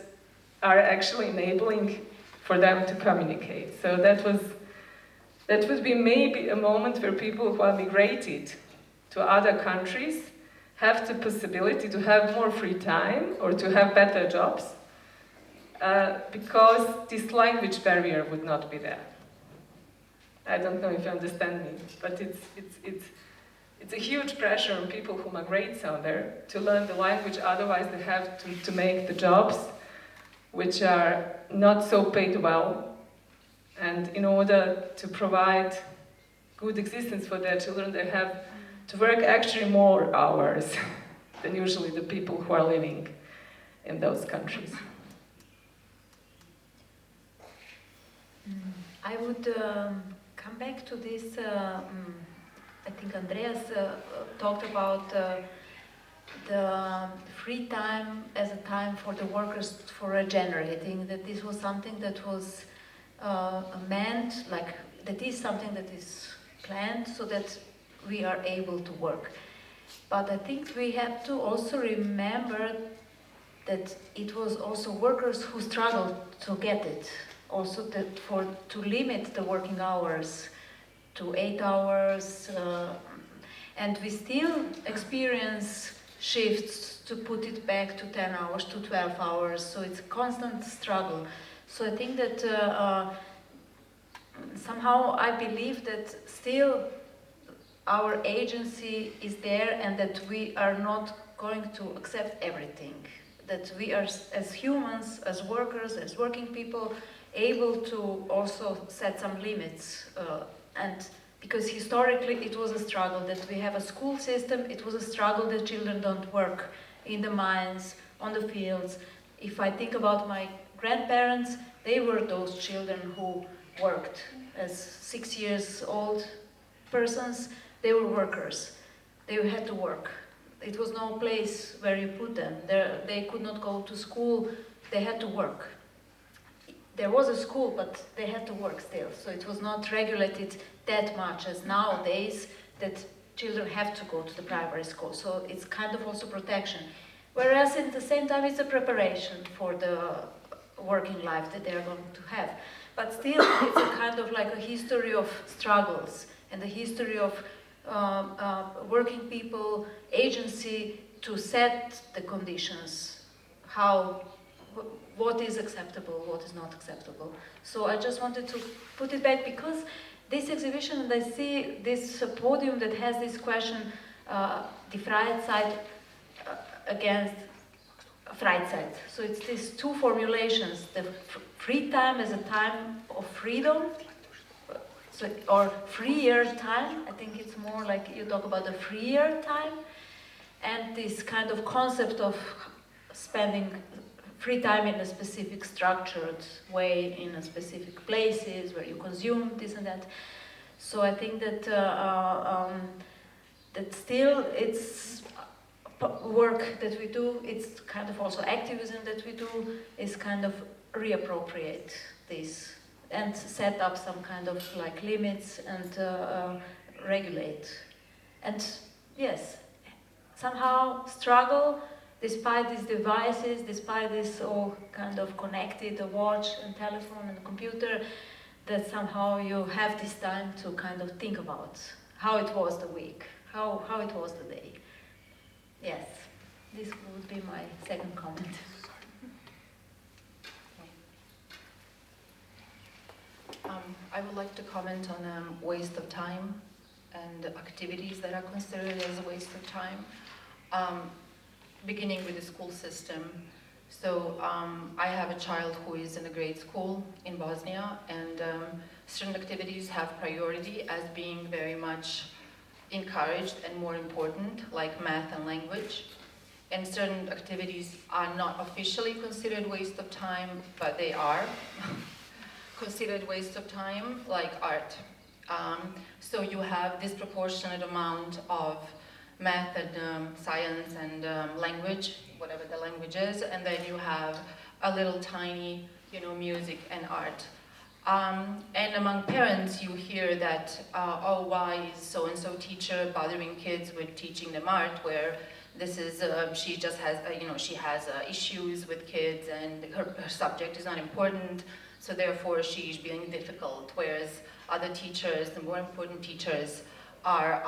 Speaker 2: are actually enabling for them to communicate. So that would be maybe a moment where people who are migrated to other countries have the possibility to have more free time or to have better jobs, because this language barrier would not be there. I don't know if you understand me, but it's a huge pressure on people who migrate somewhere to learn the language, otherwise they have to make the jobs which are not so paid well, and in order to provide good existence for their children, they have to work actually more hours than usually the people who are living in those countries.
Speaker 1: I would come back to this. I think Andreas talked about the free time as a time for the workers for regenerating, that this was something that was meant, like, that is something that is planned so that we are able to work. But I think we have to also remember that it was also workers who struggled to get it, also that to limit the working hours to 8 hours, and we still experience shifts to put it back to 10 hours, to 12 hours, so it's a constant struggle. So I think that somehow I believe that still our agency is there, and that we are not going to accept everything. That we are, as humans, as workers, as working people, able to also set some limits. And because historically it was a struggle that we have a school system, it was a struggle that children don't work in the mines, on the fields. If I think about my grandparents, they were those children who worked. As 6 years old persons, they were workers. They had to work. It was no place where you put them. They could not go to school, they had to work. There was a school, but they had to work still, so it was not regulated that much as nowadays, that children have to go to the primary school, so it's kind of also protection. Whereas at the same time it's a preparation for the working life that they're going to have. But still it's a kind of like a history of struggles, and the history of working people, agency to set the conditions, what is acceptable, what is not acceptable. So I just wanted to put it back, because this exhibition, and I see this podium that has this question, the Freizeit against Freizeit. So it's these two formulations, the free time as a time of freedom, so, or freer time. I think it's more like you talk about the freer time, and this kind of concept of spending free time in a specific structured way, in a specific places where you consume this and that. So I think that that still it's work that we do, it's kind of also activism that we do, is kind of reappropriate this and set up some kind of like limits and regulate. And yes, somehow struggle despite these devices, despite this all kind of connected, the watch and telephone and computer, that somehow you have this time to kind of think about how it was the week, how it was the day. Yes, this would be my second comment.
Speaker 5: I would like to comment on waste of time and activities that are considered as a waste of time. Beginning with the school system. So I have a child who is in a grade school in Bosnia, and certain activities have priority as being very much encouraged and more important, like math and language. And certain activities are not officially considered waste of time, but they are considered waste of time, like art. So you have disproportionate amount of math and science and language, whatever the language is, and then you have a little tiny, music and art. And among parents, you hear that, oh, why is so-and-so teacher bothering kids with teaching them art, where this is, she just has, she has issues with kids and her subject is not important, so therefore she's being difficult, whereas other teachers, the more important teachers, are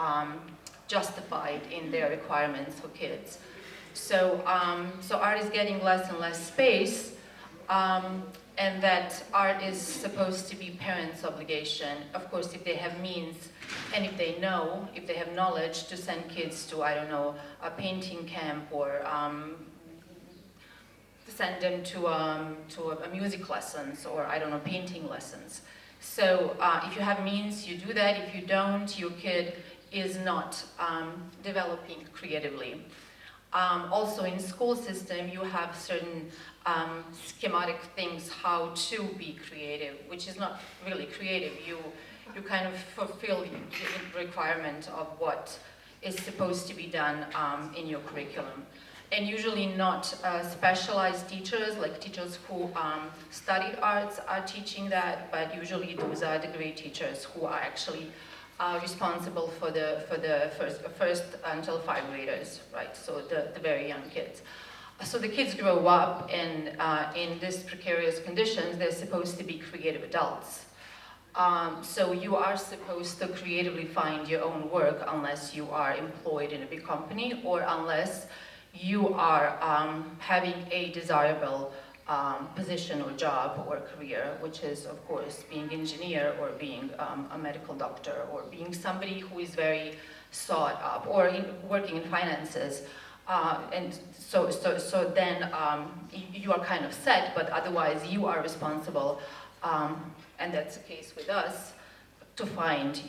Speaker 5: justified in their requirements for kids. So, so art is getting less and less space, and that art is supposed to be parents' obligation. Of course, if they have means, and if they know, if they have knowledge to send kids to, I don't know, a painting camp, or send them to a music lessons, or I don't know, painting lessons. So if you have means, you do that. If you don't, your kid is not developing creatively. Also in school system, you have certain schematic things how to be creative, which is not really creative. You kind of fulfill the requirement of what is supposed to be done in your curriculum. And usually not specialized teachers, like teachers who studied arts are teaching that, but usually those are degree teachers who are actually responsible for the first until 5 graders, right? So the very young kids. So the kids grow up, and in these precarious conditions, they're supposed to be creative adults. So you are supposed to creatively find your own work unless you are employed in a big company, or unless you are having a desirable position or job or career, which is, of course, being an engineer, or being a medical doctor, or being somebody who is very sought up, or working in finances. And so then you are kind of set, but otherwise you are responsible, and that's the case with us, to find,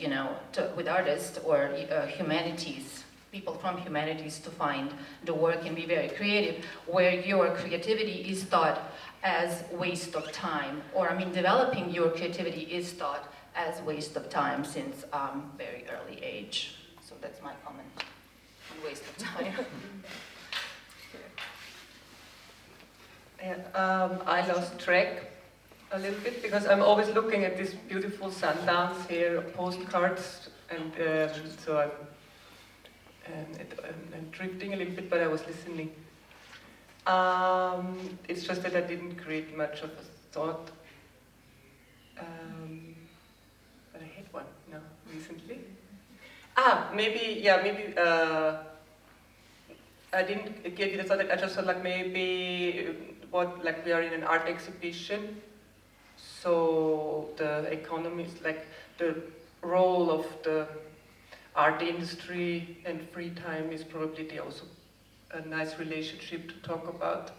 Speaker 5: with artists or humanities, people from humanities, to find the work and be very creative, where your creativity is thought as waste of time, or developing your creativity is thought as waste of time since very early age. So that's my comment on waste of time.
Speaker 6: Yeah, I lost track a little bit because I'm always looking at these beautiful sundowns here, postcards, and so I'm drifting a little bit, but I was listening. It's just that I didn't create much of a thought. But I had one recently. Maybe I didn't give you the thought that I just thought maybe we are in an art exhibition, so the economy is the role of the art industry and free time is probably also a nice relationship to talk about.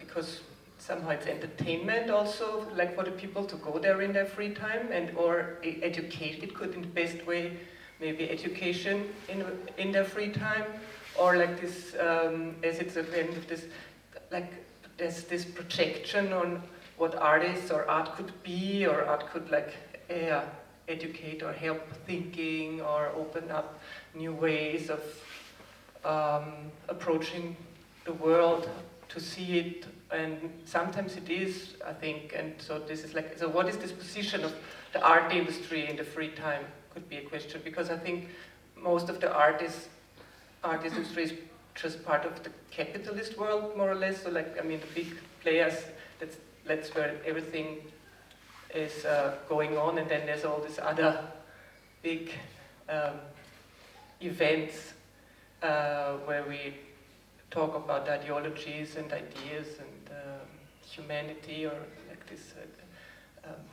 Speaker 6: Because somehow it's entertainment also, for the people to go there in their free time, or educate. It could, in the best way, maybe education in their free time, or this, as it's a kind of this, there's this projection on what artists or art could be, or art could educate or help thinking, or open up new ways of approaching the world, to see it. And sometimes it is, I think, and so this is so what is this position of the art industry in the free time could be a question, because I think most of the art industry is just part of the capitalist world, more or less. So the big players, that's where everything is going on, and then there's all these other big events where we talk about ideologies and ideas and humanity, or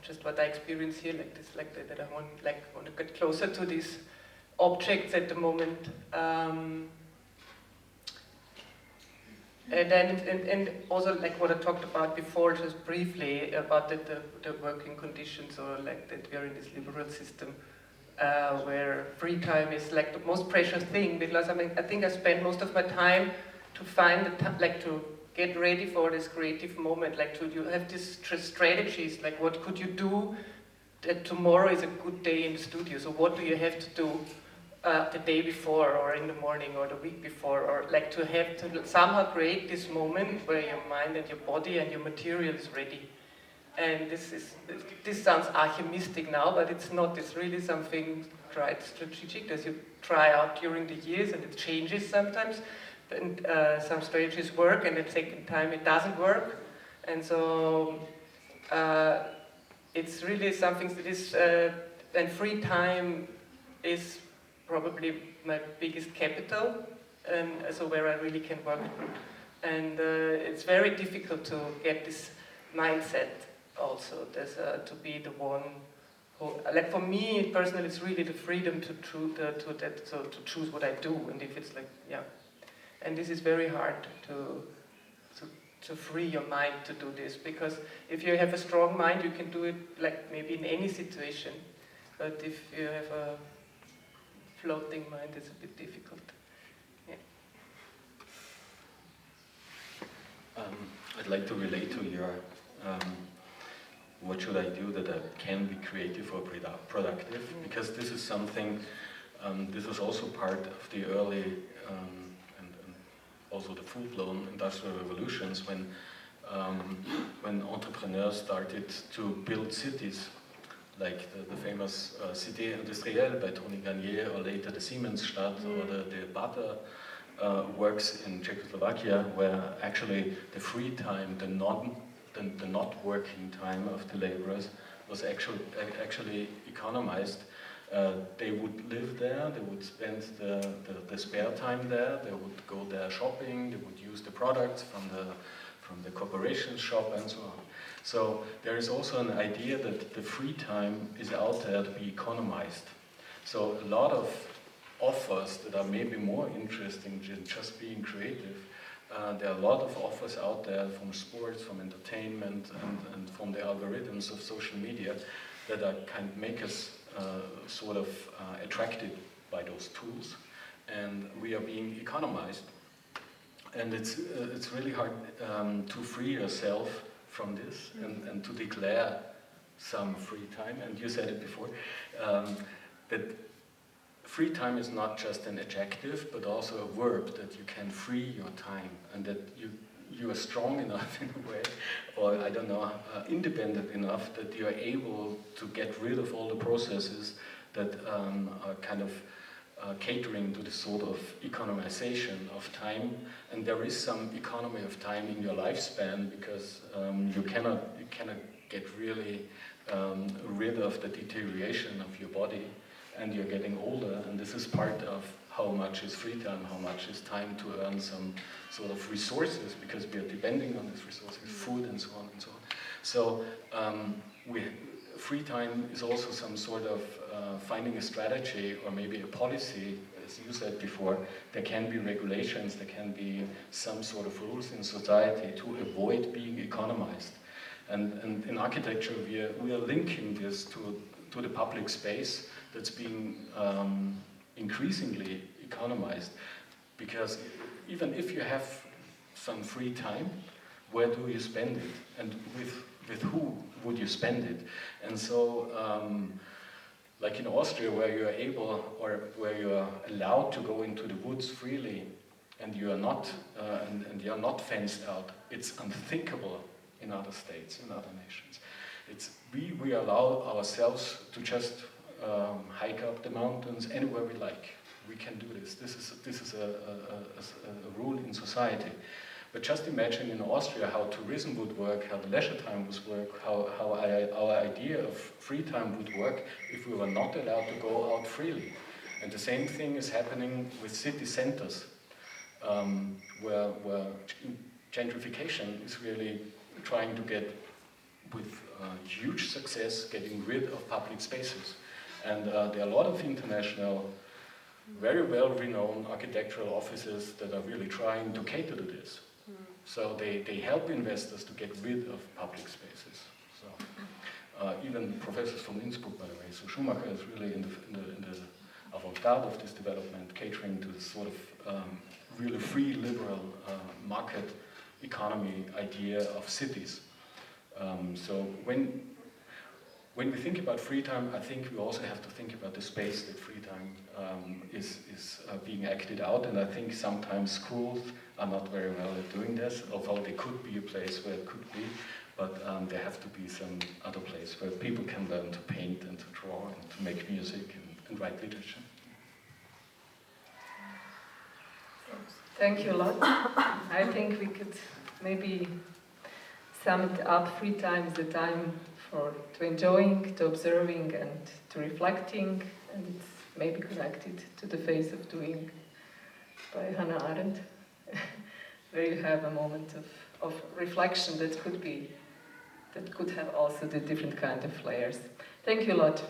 Speaker 6: just what I experience here, that I want to get closer to these objects at the moment. And then, and also like what I talked about before, just briefly, about the working conditions, or like that we are in this liberal system, where free time is like the most precious thing, because I mean, I think I spend most of my time to find the like to get ready for this creative moment, like to you have these strategies, like what could you do that tomorrow is a good day in the studio, so what do you have to do the day before, or in the morning, or the week before, or like to have to somehow create this moment where your mind and your body and your material is ready. And this sounds alchemistic now, but it's not. It's really something tried strategic that you try out during the years, and it changes sometimes. And some strategies work, and at the second time it doesn't work. And so it's really something that is, and free time is probably my biggest capital, and so where I really can work. And it's very difficult to get this mindset also, to be the one who, like for me personally, it's really the freedom to choose what I do, and if it's like, yeah. And this is very hard to free your mind to do this, because if you have a strong mind, you can do it like maybe in any situation, but if you have a floating mind, it's a bit difficult. Yeah.
Speaker 4: I'd like to relate to your what should I do that I can be creative or productive, because this is something, this was also part of the early and also the full-blown industrial revolutions, when entrepreneurs started to build cities, like the famous Cité Industrielle by Tony Garnier, or later the Siemensstadt, or the Bata works in Czechoslovakia, where actually the free time, the not working time of the laborers was actually economized. They would live there, they would spend the spare time there, they would go there shopping, they would use the products from the corporation shop and so on. So there is also an idea that the free time is out there to be economized. So a lot of offers that are maybe more interesting than just being creative, there are a lot of offers out there from sports, from entertainment, and from the algorithms of social media that are kind of make us sort of attracted by those tools, and we are being economized. And it's really hard to free yourself from this and to declare some free time. And you said it before, that free time is not just an adjective, but also a verb, that you can free your time, and that you are strong enough in a way, or I don't know, independent enough that you are able to get rid of all the processes that are kind of catering to the sort of economization of time. And there is some economy of time in your lifespan, because you cannot get really rid of the deterioration of your body, and you're getting older, and this is part of how much is free time, how much is time to earn some sort of resources, because we are depending on these resources, food and so on and so on. So free time is also some sort of finding a strategy, or maybe a policy, as you said before. There can be regulations, there can be some sort of rules in society to avoid being economized. And in architecture, we are linking this to the public space that's being increasingly economized, because even if you have some free time, where do you spend it, and with who would you spend it? And so, like in Austria, where you are able, or where you are allowed to go into the woods freely, and you are not, and you are not fenced out, it's unthinkable in other states, in other nations. We allow ourselves to just hike up the mountains anywhere we like. We can do this. This is a rule in society. But just imagine in Austria how tourism would work, how the leisure time would work, how our idea of free time would work if we were not allowed to go out freely. And the same thing is happening with city centers, where gentrification is really trying to get, with huge success, getting rid of public spaces. And there are a lot of international, very well-renowned architectural offices that are really trying to cater to this. So they help investors to get rid of public spaces. So even professors from Innsbruck, by the way. So Schumacher is really in the avant-garde of this development, catering to this sort of really free, liberal market economy idea of cities. So when we think about free time, I think we also have to think about the space that free time is being acted out, and I think sometimes schools are not very well at doing this, although there could be a place where it could be, but there have to be some other place where people can learn to paint and to draw and to make music and write literature.
Speaker 2: Thank you a lot. I think we could maybe sum it up. Free time is the time to enjoying, to observing, and to reflecting, and it's maybe connected to the phase of doing by Hannah Arendt, where you have a moment of reflection that could have also the different kind of layers. Thank you a lot.